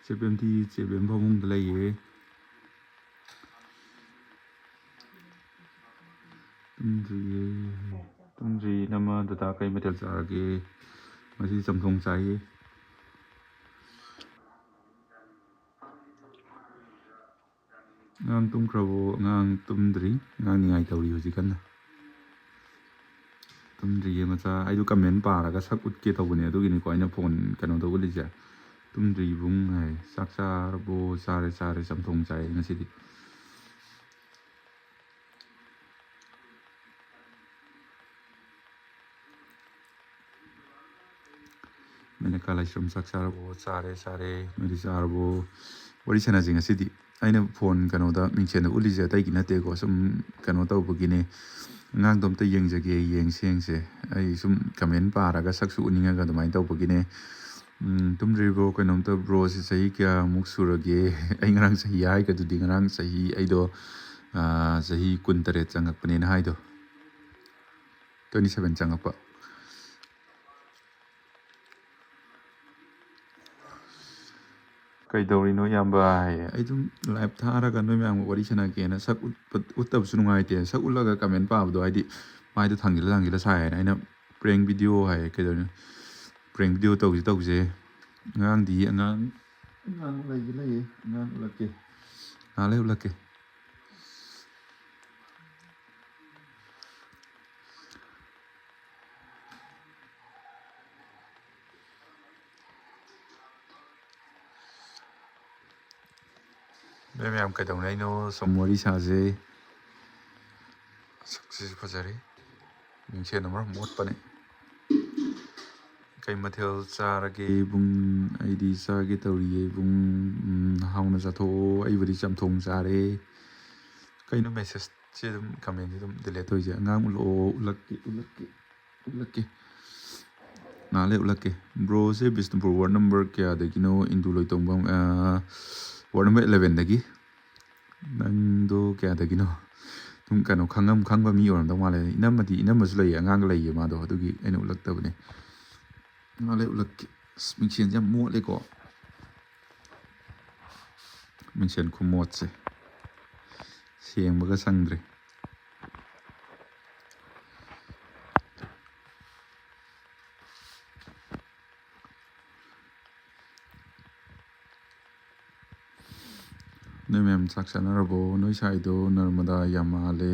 ꯆꯦꯕꯦꯝꯗꯤ ꯆꯦꯕꯦꯝ ꯐꯃꯨꯡꯗ ꯂꯩꯌꯦ. ꯇꯨꯝꯗ꯭ꯔꯤ ꯅꯃ ꯗꯗꯥ ꯀꯩ ꯃꯊꯦꯜ ꯆꯥꯔꯒꯦ? ꯉꯁꯤ ꯆꯝꯊꯣꯡ ꯆꯥꯏꯌꯦ. ꯑꯉꯥꯡ ꯇꯨꯝꯈ꯭ꯔꯕꯣ? ꯑꯉꯥꯡ ꯇꯨꯝꯗ꯭ꯔꯤ. ꯑꯉꯥꯡ ꯅꯤꯡꯉꯥꯏ ꯇꯧꯔꯤ ꯍꯧꯖꯤꯛ ꯀꯟꯅ. ꯇꯨꯝꯗ꯭ꯔꯤꯌꯦ ꯃꯆꯥ. ꯑꯩꯗꯣ ꯀꯃꯦꯟ ꯄꯥꯔꯒ ꯁꯛ ꯎꯠꯀꯦ ꯇꯧꯕꯅꯦ, ꯑꯗꯨꯒꯤꯅꯤꯀꯣ ꯑꯩꯅ ꯐꯣꯟ ꯀꯩꯅꯣ ꯇꯧꯒꯜꯂꯤꯁꯦ. ꯇꯨꯝꯗ꯭ꯔꯤ ꯏꯕꯨꯡ ꯍꯥꯏ. ꯆꯥꯛ ꯆꯥꯔꯕꯣ? ꯆꯥꯔꯦ ꯆꯥꯔꯦ ꯆꯝꯊꯣꯡ ꯆꯥꯏ ꯉꯁꯤꯗꯤ. ꯃꯦꯅꯀꯥ ꯂꯥꯏꯁ꯭ꯔꯝ ꯆꯥꯛ ꯆꯥꯔꯕꯣ? ꯆꯥꯔꯦ ꯆꯥꯔꯦ. ꯅꯣꯏꯗꯤ ꯆꯥꯔꯕꯣ? ꯋꯥꯔꯤ ꯁꯥꯟꯅꯁꯤ ꯉꯁꯤꯗꯤ. ꯑꯩꯅ ꯐꯣꯟ ꯀꯩꯅꯣꯗ ꯃꯤꯡꯁꯦꯟꯗ ꯎꯠꯂꯤꯁꯦ ꯑꯇꯩꯒꯤ ꯅꯠꯇꯦꯀꯣ, ꯁꯨꯝ ꯀꯩꯅꯣ ꯇꯧꯕꯒꯤꯅꯦ. ꯑꯉꯥꯡꯗꯣ ꯑꯝꯇ ꯌꯦꯡꯖꯒꯦ, ꯌꯦꯡꯁꯦ. ꯑꯩ ꯁꯨꯝ ꯀꯃꯦꯟ ꯄꯥꯔꯒ ꯁꯛꯁꯨ ꯎꯠꯅꯤꯡꯉꯒ ꯑꯗꯨꯃꯥꯏꯅ ꯇꯧꯕꯒꯤꯅꯦ. ꯇꯨꯝꯗ꯭ꯔꯤꯕ꯭ꯔꯣ? ꯀꯩꯅꯣꯝꯇ ꯕ꯭ꯔꯣꯁꯤ ꯆꯍꯤ ꯀꯌꯥꯃꯨꯛ ꯁꯨꯔꯒꯦ? ꯑꯩ ꯉꯔꯥꯡ ꯆꯍꯤ ꯍꯥꯏꯒꯗꯨꯗꯤ ꯉꯔꯥꯡ ꯆꯍꯤ ꯑꯩꯗꯣ ꯆꯍꯤ 18 ꯆꯪꯉꯛꯄꯅꯦꯅ ꯍꯥꯏꯗꯣ. 27 ꯆꯪꯉꯛꯄ. ꯀꯩꯗꯧꯔꯤꯅꯣ ꯏꯌꯥꯝꯕ ꯍꯥꯏꯌꯦ. ꯑꯩ ꯑꯗꯨꯝ ꯂꯥꯏꯚ ꯊꯥꯔꯒ ꯅꯣꯏ ꯃꯌꯥꯝꯒ ꯋꯥꯔꯤ ꯁꯥꯟꯅꯒꯦꯅ. ꯁꯛ ꯎꯠꯇꯕꯁꯨ ꯅꯨꯡꯉꯥꯏꯇꯦ. ꯁꯛ ꯎꯠꯂꯒ ꯀꯃꯦꯟ ꯄꯥꯕꯗꯣ ꯍꯥꯏꯗꯤ ꯃꯥꯏꯗꯣ ꯊꯥꯡꯖꯤꯜꯂ ꯁꯥꯏ ꯍꯥꯏꯅ ꯑꯩꯅ ꯄ꯭ꯔꯦꯡ ꯚꯤꯗꯤꯑꯣ ꯍꯥꯏꯌꯦ. ꯀꯩꯗꯧꯔꯤꯅꯣ? ꯄ꯭ꯔꯦꯡ ꯚꯤꯗꯤꯑꯣ ꯇꯧꯁꯦ. ꯑꯉꯥꯡ ꯂꯩꯌꯦ. ꯑꯉꯥꯡ ꯎꯠꯂꯛꯀꯦ. ꯂꯩ ꯎꯠꯂꯛꯀꯦ. ꯅꯣꯏ ꯃꯌꯥꯝ ꯀꯩꯗꯧꯅꯩꯅꯣ? ꯁꯨꯝ ꯋꯥꯔꯤ ꯁꯥꯁꯦ. ꯁꯛꯁꯤꯁꯨ ꯐꯖꯔꯤ. ꯃꯤꯡꯁꯦꯟ ꯑꯃ ꯃꯣꯠꯄꯅꯦ. ꯀꯩ ꯃꯊꯦꯜ ꯆꯥꯔꯒꯦ ꯏꯕꯨꯡ? ꯑꯩꯗꯤ ꯆꯥꯒꯦ ꯇꯧꯔꯤꯌꯦ ꯏꯕꯨꯡ. ꯍꯥꯎꯅ ꯆꯥꯊꯣꯛꯑꯣ. ꯑꯩꯕꯨꯗꯤ ꯆꯝꯊꯣꯡ ꯆꯥꯔꯦ. ꯀꯩꯅꯣ ꯃꯦꯁꯦꯁꯁꯦ ꯑꯗꯨꯝ ꯀꯃꯦꯟꯁꯦ ꯑꯗꯨꯝ ꯗꯤꯂꯦꯠ ꯇꯧꯔꯤꯁꯦ? ꯑꯉꯥꯡ ꯎꯠꯂꯛꯑꯣ. ꯎꯠꯂꯛꯀꯦ. ꯂꯩ ꯎꯠꯂꯛꯀꯦ. ꯕ꯭ꯔꯣꯁꯦ ꯕꯤꯁꯅꯨꯄꯨꯔ ꯋꯥꯔꯗ ꯅꯝꯕꯔ ꯀꯌꯥꯗꯒꯤꯅꯣ? ꯏꯟꯗꯨ ꯂꯣꯏꯇꯣꯡꯕꯝ ꯋꯥꯔꯗ ꯅꯝꯕꯔ 11ꯗꯒꯤ. ꯅꯪꯗꯣ ꯀꯌꯥꯗꯒꯤꯅꯣ? ꯑꯗꯨꯝ ꯀꯩꯅꯣ ꯈꯪꯕ ꯃꯤ ꯑꯣꯏꯔꯝꯗꯧ ꯃꯥꯜꯂꯦ. ꯏꯅꯝꯃꯁꯨ ꯂꯩꯌꯦ, ꯑꯉꯥꯡꯒ ꯂꯩꯌꯦ ꯃꯥꯗꯣ, ꯑꯗꯨꯒꯤ ꯑꯩꯅ ꯎꯠꯂꯛꯇꯕꯅꯦ. ꯂꯩ ꯎꯠꯂꯛꯀꯦ. ꯃꯤꯡꯁꯦꯟꯁꯦ ꯌꯥꯝ ꯃꯣꯠꯂꯦꯀꯣ. ꯃꯤꯡꯁꯦꯟ ꯈꯨꯃꯣꯠꯁꯦ ꯁꯦꯡꯕꯒ ꯁꯪꯗ꯭ꯔꯦ. ꯅꯣꯏ ꯃꯌꯥꯝ ꯆꯥꯛ ꯆꯥꯅꯔꯕꯣ? ꯅꯣꯏ ꯁꯥꯏꯗꯣ ꯅꯔꯃꯗꯥ ꯌꯥꯝ ꯃꯥꯜꯂꯦ.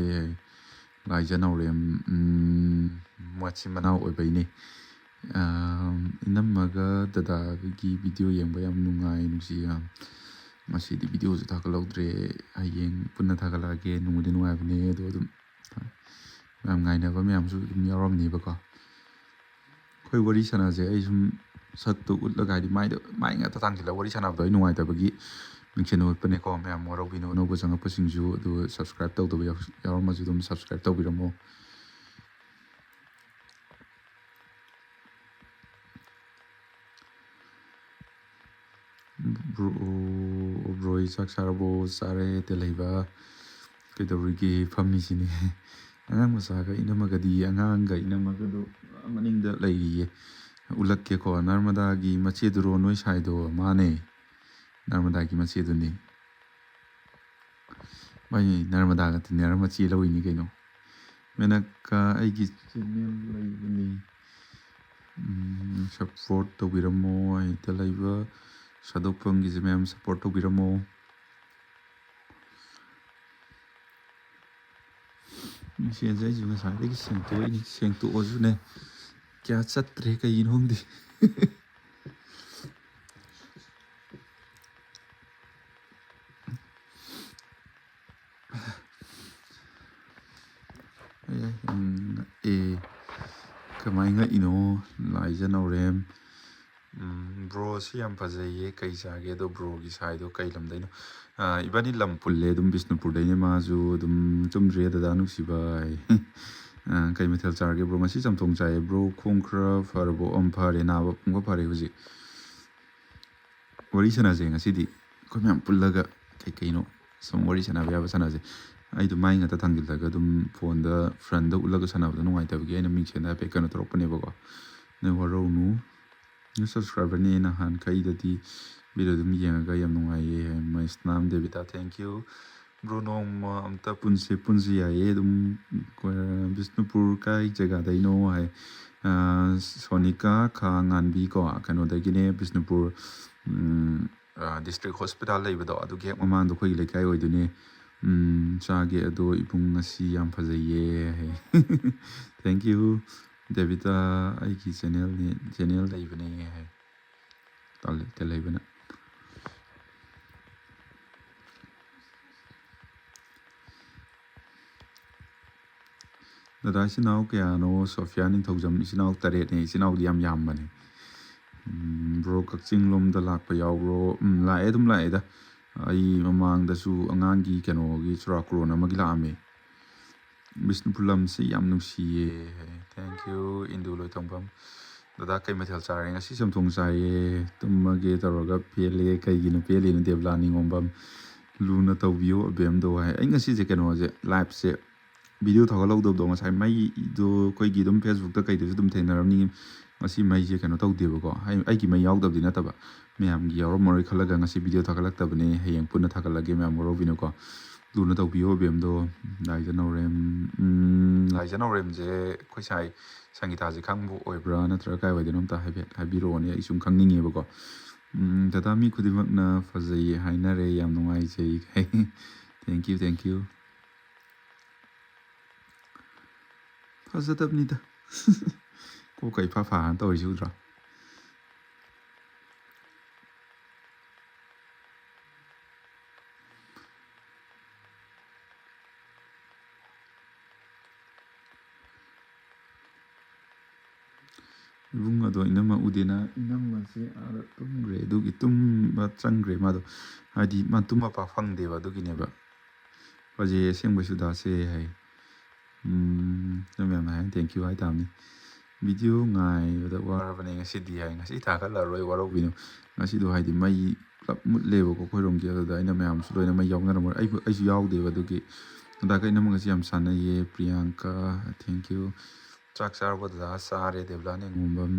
ꯂꯥꯏꯖꯅꯧꯔꯦꯝ ꯃꯆꯤꯟ ꯃꯅꯥꯎ ꯑꯣꯏꯕꯩꯅꯦ. ꯏꯅꯝꯃꯒ ꯗꯗꯥꯒꯤ ꯚꯤꯗꯤꯑꯣ ꯌꯦꯡꯕ ꯌꯥꯝ ꯅꯨꯡꯉꯥꯏ, ꯅꯨꯡꯁꯤ ꯌꯥꯝ. ꯉꯁꯤꯗꯤ ꯚꯤꯗꯤꯑꯣꯁꯨ ꯊꯥꯒꯠꯍꯧꯗ꯭ꯔꯦ. ꯍꯌꯦꯡ ꯄꯨꯟꯅ ꯊꯥꯒꯠꯂꯛꯑꯒꯦ. ꯅꯨꯡꯉꯥꯏꯕꯅꯦ. ꯑꯗꯣ ꯑꯗꯨꯝ ꯃꯌꯥꯝ ꯉꯥꯏꯅꯕ ꯃꯌꯥꯝꯁꯨ ꯑꯗꯨꯝ ꯌꯥꯎꯔꯝꯅꯦꯕꯀꯣ. ꯑꯩꯈꯣই ꯋꯥꯔꯤ ꯁꯥꯟꯅꯁꯦ. ꯑꯩ ꯁꯨꯝ ꯁꯛꯇꯣ ꯎꯠꯂꯒ ꯍꯥꯏꯗꯤ ꯃꯥꯏ ꯉꯥꯛꯇ ꯊꯥꯡꯖꯤꯜꯂꯒ ꯋꯥꯔꯤ ꯁꯥꯟꯅꯕꯗꯣ ꯑꯩ ꯅꯨꯡꯉꯥꯏꯇꯕꯒꯤ ꯃꯤꯡꯁꯦꯟ ꯎꯠꯄꯅꯦꯀꯣ. ꯃꯌꯥꯝ ꯋꯥꯔꯧꯕꯤꯅꯨ. ꯑꯅꯧꯕ ꯆꯪꯉꯛꯄꯁꯤꯡꯁꯨ. ꯑꯗꯨꯒ ꯁꯕꯁꯀ꯭ꯔꯥꯏꯕ ꯇꯧꯗꯕ ꯌꯥꯎꯔꯝꯃꯁꯨ ꯑꯗꯨꯝ ꯁꯕꯁꯀ꯭ꯔꯥꯏꯕ ꯇꯧꯕꯤꯔꯝꯃꯣ. ꯕ꯭ꯔꯣꯏ ꯆꯥꯛ ꯆꯥꯔꯕꯣ? ꯆꯥꯔꯦ. ꯇꯦꯜꯍꯩꯕ ꯀꯩꯗꯧꯔꯤꯒꯦ? ꯐꯝꯃꯤꯁꯤꯅꯦ. ꯑꯉꯥꯡ ꯃꯆꯥꯒ ꯏꯅꯝꯃꯒꯗꯤ ꯑꯉꯥꯡꯒ ꯏꯅꯝꯃꯒꯗꯣ ꯃꯅꯤꯡꯗ ꯂꯩꯔꯤꯌꯦ. ꯎꯠꯂꯛꯀꯦꯀꯣ. ꯅꯔꯃꯗꯥꯒꯤ ꯃꯆꯦꯗꯨꯔꯣ ꯅꯣꯏ ꯁꯥꯏꯗꯣ? ꯃꯥꯅꯦ, ꯅꯔꯃꯗꯥꯒꯤ ꯃꯆꯦꯗꯨꯅꯤ. ꯃꯣꯏ ꯅꯔꯃꯗꯥꯒ ꯇꯤꯟꯅꯔ ꯃꯆꯦ ꯂꯧꯔꯤꯅꯤ ꯀꯩꯅꯣ. ꯃꯦꯅꯀꯥ ꯑꯩꯒꯤ ꯆꯦꯅꯦꯜ ꯂꯩꯕꯅꯤ, ꯁꯞꯄꯣꯔꯠ ꯇꯧꯕꯤꯔꯝꯃꯣ. ꯍꯦꯛꯇ ꯂꯩꯕ ꯁꯥꯗꯣꯛꯐꯝꯒꯤꯁꯦ ꯃꯌꯥꯝ ꯁꯞꯄꯣꯔꯠ ꯇꯧꯕꯤꯔꯝꯃꯣ. ꯃꯤꯡꯁꯦꯟꯁꯦ ꯑꯩꯁꯨ ꯉꯁꯥꯏꯗꯒꯤ ꯁꯦꯡꯇꯣꯛꯏꯅꯤ. ꯁꯦꯡꯇꯣꯛꯑꯁꯨꯅꯦ ꯀꯌꯥ ꯆꯠꯇ꯭ꯔꯦ, ꯀꯩꯒꯤꯅꯣ ꯈꯪꯗꯦ. ꯀꯃꯥꯏꯅ ꯉꯛꯏꯅꯣ? ꯂꯥꯏꯖꯅꯧꯔꯦꯝ. ꯕ꯭ꯔꯣꯁꯤ ꯌꯥꯝ ꯐꯖꯩꯌꯦ. ꯀꯩ ꯆꯥꯒꯦ? ꯑꯗꯣ ꯕ꯭ꯔꯣꯒꯤ ꯁꯥꯏꯗꯣ ꯀꯩ ꯂꯝꯗꯩꯅꯣ? ꯏꯕꯥꯅꯤ ꯂꯝ ꯄꯨꯜꯂꯦ. ꯑꯗꯨꯝ ꯕꯤꯁꯅꯨꯄꯨꯔꯗꯩꯅꯦ ꯃꯥꯁꯨ. ꯑꯗꯨꯝ ꯇꯨꯝꯗ꯭ꯔꯤꯌꯦ ꯗꯗꯥ ꯅꯨꯡꯁꯤꯕ. ꯀꯩ ꯃꯊꯦꯜ ꯆꯥꯔꯒꯦ ꯕ꯭ꯔꯣ? ꯉꯁꯤ ꯆꯝꯊꯣꯡ ꯆꯥꯏꯌꯦ. ꯕ꯭ꯔꯣ ꯈꯣꯡ ꯈꯔ ꯐꯔꯕꯣ? ꯐꯔꯦ. ꯅꯥꯕ ꯄꯨꯡꯈ ꯐꯔꯦ ꯍꯧꯖꯤꯛ. ꯋꯥꯔꯤ ꯁꯥꯟꯅꯁꯦ ꯉꯁꯤꯗꯤ. ꯑꯩꯈꯣꯏ ꯃꯌꯥꯝ ꯄꯨꯜꯂꯒ ꯀꯩꯀꯩꯅꯣ ꯁꯨꯝ ꯋꯥꯔꯤ ꯁꯥꯟꯅꯕ ꯌꯥꯕ ꯁꯥꯟꯅꯁꯦ. ꯑꯩꯗꯣ ꯃꯥꯏ ꯉꯥꯛꯇ ꯊꯥꯡꯖꯤꯜꯂꯒ ꯑꯗꯨꯝ ꯐꯣꯟꯗ ꯐ꯭ꯔꯟꯗ ꯎꯠꯂꯒ ꯁꯥꯟꯅꯕꯗꯣ ꯅꯨꯡꯉꯥꯏꯇꯕꯒꯤ ꯑꯩꯅ ꯃꯤꯡꯁꯦꯟꯗ ꯍꯥꯏꯐꯦꯠ ꯀꯩꯅꯣ ꯇꯧꯔꯛꯄꯅꯦꯕꯀꯣ. ꯅꯣꯏ ꯋꯥꯔꯧꯅꯨ. ꯅꯣꯏ ꯁꯕꯁꯀ꯭ꯔꯥꯏꯕꯔꯅꯦ. ꯅꯍꯥꯟꯈꯩꯗꯗꯤ ꯚꯤꯗꯤꯑꯣ ꯑꯗꯨꯝ ꯌꯦꯡꯉꯒ ꯌꯥꯝ ꯅꯨꯡꯉꯥꯏꯌꯦ ꯍꯥꯏ ꯃꯩꯁꯅꯥꯝ ꯗꯦꯕꯤꯇꯥ ꯊꯦꯡꯛ ꯌꯨ ꯕ꯭ꯔꯣ ꯅꯣꯡꯃ ꯑꯝꯇ ꯄꯨꯟꯁꯤ ꯌꯥꯏꯌꯦ ꯑꯗꯨꯝ ꯕꯤꯁꯅꯨꯄꯨꯔ ꯀꯥꯏ ꯖꯒꯥꯗꯩꯅꯣ ꯍꯥꯏ ꯁꯣꯅꯤꯀꯥ ꯈꯥ ꯉꯥꯟꯕꯤ ꯀꯣ ꯀꯩꯅꯣꯗꯒꯤꯅꯦ ꯕꯤꯁꯅꯨꯄꯨꯔ ꯗꯤꯁꯇ꯭ꯔꯤꯛ ꯍꯣꯁꯄꯤꯇꯥꯜ ꯂꯩꯕꯗꯣ ꯑꯗꯨꯒꯤ ꯍꯦꯛ ꯃꯃꯥꯡꯗꯣ ꯑꯩꯈꯣꯏꯒꯤ ꯂꯩꯀꯥꯏ ꯑꯣꯏꯗꯣꯏꯅꯦ ꯆꯥꯒꯦ ꯑꯗꯣ ꯏꯕꯨꯡ ꯉꯁꯤ ꯌꯥꯝ ꯐꯖꯩꯌꯦ ꯍꯥꯏ ꯊꯦꯡꯛ ꯌꯨ ꯗꯦꯕꯤꯇꯥ ꯑꯩꯒꯤ ꯆꯦꯅꯦꯜ ꯂꯩꯕꯅꯦ ꯍꯥꯏ ꯂꯩꯕꯅ ꯗꯗꯥ ꯏꯆꯤꯟ ꯏꯅꯥꯎ ꯀꯌꯥꯅꯣ ꯁꯣꯐꯤꯌꯥ ꯅꯤꯡꯊꯧꯖꯝ ꯏꯆꯤꯟ ꯏꯅꯥꯎ 8ꯅꯦ ꯏꯆꯤꯟ ꯏꯅꯥꯎꯗꯤ ꯌꯥꯝ ꯌꯥꯝꯕꯅꯦ ꯕ꯭ꯔꯣ ꯀꯛꯆꯤꯡ ꯂꯣꯝꯗ ꯂꯥꯛꯄ ꯌꯥꯎꯕ꯭ꯔꯣ ꯂꯥꯛꯑꯦ ꯑꯗꯨꯝ ꯂꯥꯛꯑꯦꯗ ꯑꯩ ꯃꯃꯥꯡꯗꯁꯨ ꯑꯉꯥꯡꯒꯤ ꯀꯩꯅꯣꯒꯤ ꯆꯨꯔꯥꯀꯣꯔꯣꯟ ꯑꯃꯒꯤ ꯂꯥꯛꯑꯝꯃꯦ ꯕꯤꯁꯅꯨꯄꯨꯔ ꯂꯝꯁꯤ ꯌꯥꯝ ꯅꯨꯡꯁꯤꯌꯦ ꯊꯦꯡꯛ ꯌꯨ ꯏꯟꯗꯨ ꯂꯣꯏꯊꯣꯡꯐꯝ ꯗꯗꯥ ꯀꯩ ꯃꯊꯦꯜ ꯆꯥꯔꯦ ꯉꯁꯤ ꯆꯝꯊꯣꯡ ꯆꯥꯏꯌꯦ ꯇꯨꯝꯃꯒꯦ ꯇꯧꯔꯒ ꯄꯦꯜꯂꯦ ꯀꯩꯒꯤꯅꯣ ꯄꯦꯜꯂꯤꯅꯣ ꯗꯦꯕꯂꯥ ꯅꯤꯉꯣꯝꯕꯝ ꯂꯨꯅ ꯇꯧꯕꯤꯌꯣ ꯑꯕꯦꯝꯗꯣ ꯍꯥꯏ ꯑꯩ ꯉꯁꯤꯁꯦ ꯀꯩꯅꯣꯁꯦ ꯂꯥꯏꯞꯁꯦ ꯚꯤꯗꯤꯑꯣ ꯊꯥꯒꯠꯍꯧꯗꯕꯗꯣ ꯉꯁꯥꯏ ꯃꯩꯗꯣ ꯑꯩꯈꯣꯏꯒꯤ ꯑꯗꯨꯝ ꯐꯦꯁꯕꯨꯛꯇ ꯀꯩꯗꯁꯨ ꯑꯗꯨꯝ ꯊꯦꯡꯅꯔꯝꯅꯤ ꯉꯁꯤ ꯃꯩꯁꯦ ꯀꯩꯅꯣ ꯇꯧꯗꯦꯕꯀꯣ ꯑꯩꯒꯤ ꯃꯩ ꯌꯥꯎꯗꯕꯗꯤ ꯅꯠꯇꯕ ꯃꯌꯥꯝꯒꯤ ꯌꯥꯎꯔꯝꯃꯔꯣꯏ ꯈꯜꯂꯒ ꯉꯁꯤ ꯚꯤꯗꯤꯑꯣ ꯊꯥꯒꯠꯂꯛꯇꯕꯅꯦ ꯍꯌꯦꯡ ꯄꯨꯟꯅ ꯊꯥꯒꯠꯂꯒꯦ ꯃꯌꯥꯝ ꯋꯥꯔꯧꯕꯤꯅꯨꯀꯣ ꯂꯨꯅ ꯇꯧꯕꯤꯌꯣ ꯑꯕꯦꯝꯗꯣ ꯂꯥꯏꯖ ꯅꯥꯎꯔꯦꯝꯁꯦ ꯑꯩꯈꯣꯏ ꯁꯥꯏ ꯁꯪꯒꯤꯇꯥꯁꯦ ꯈꯪꯕ ꯑꯣꯏꯕ꯭ꯔꯥ ꯅꯠꯇ꯭ꯔꯒ ꯀꯥꯏ ꯋꯥꯏꯗꯅꯣ ꯑꯝꯇ ꯍꯥꯏꯐꯦꯠ ꯍꯥꯏꯕꯤꯔꯛꯑꯣꯅꯦ ꯑꯩ ꯁꯨꯝ ꯈꯪꯅꯤꯡꯉꯦꯕꯀꯣ ꯗꯗꯥ ꯃꯤ ꯈꯨꯗꯤꯡꯃꯛꯅ ꯐꯖꯩ ꯍꯥꯏꯅꯔꯦ ꯌꯥꯝ ꯅꯨꯡꯉꯥꯏꯖꯩ ꯊꯦꯡꯛ ꯌꯨ ꯐꯖꯗꯕꯅꯤꯗ ꯀꯣꯛꯀ ꯏꯐꯥ ꯐꯥꯅ ꯇꯧꯔꯤꯁꯤ ꯎꯗ꯭ꯔꯥ ꯏꯕꯨꯡ ꯑꯗꯣ ꯏꯅꯝꯃ ꯎꯗꯦꯅ ꯏꯅꯝꯃꯁꯦ ꯑꯥꯗ ꯇꯨꯝꯈ꯭ꯔꯦ ꯑꯗꯨꯒꯤ ꯇꯨꯝꯕ ꯆꯪꯈ꯭ꯔꯦ ꯃꯥꯗꯣ ꯍꯥꯏꯗꯤ ꯃꯥ ꯇꯨꯝꯕ ꯄꯥꯛ ꯐꯪꯗꯦꯕ ꯑꯗꯨꯒꯤꯅꯦꯕ ꯐꯖꯩ ꯑꯁꯦꯡꯕꯩꯁꯨ ꯗꯥꯁꯦ ꯍꯥꯏ ꯃꯌꯥꯝꯅ ꯍꯥꯏ ꯊꯦꯡꯛ ꯌꯨ ꯍꯥꯏꯇꯥꯕꯅꯤ ꯚꯤꯗꯤꯑꯣ ꯉꯥꯏꯕꯗ ꯋꯥꯔꯕꯅꯦ ꯉꯁꯤꯗꯤ ꯍꯥꯏ ꯉꯁꯤ ꯊꯥꯒꯠꯂꯔꯣꯏ ꯋꯥꯔꯧꯕꯤꯅꯨ ꯉꯁꯤꯗꯣ ꯍꯥꯏꯗꯤ ꯃꯩ ꯄꯨꯂꯞ ꯃꯨꯠꯂꯦꯕꯀꯣ ꯑꯩꯈꯣꯏꯔꯣꯝꯒꯤ ꯑꯗꯨꯗ ꯑꯩꯅ ꯃꯌꯥꯝꯁꯨ ꯂꯣꯏꯅ ꯃꯩ ꯌꯥꯎꯅꯔꯝꯃꯣꯏ ꯑꯩꯁꯨ ꯌꯥꯎꯗꯦꯕ ꯑꯗꯨꯒꯤ ꯗꯗꯥꯒ ꯏꯅꯝꯃ ꯉꯁꯤ ꯌꯥꯝ ꯁꯥꯟꯅꯩꯌꯦ ꯄ꯭ꯔꯤꯌꯥꯡꯀꯥ ꯊꯦꯡꯛ ꯌꯨ ꯆꯥꯛ ꯆꯥꯔꯕꯣ ꯗꯗꯥ ꯆꯥꯔꯦ ꯗꯦꯕꯂꯥ ꯅꯤꯉꯣꯝꯕꯝ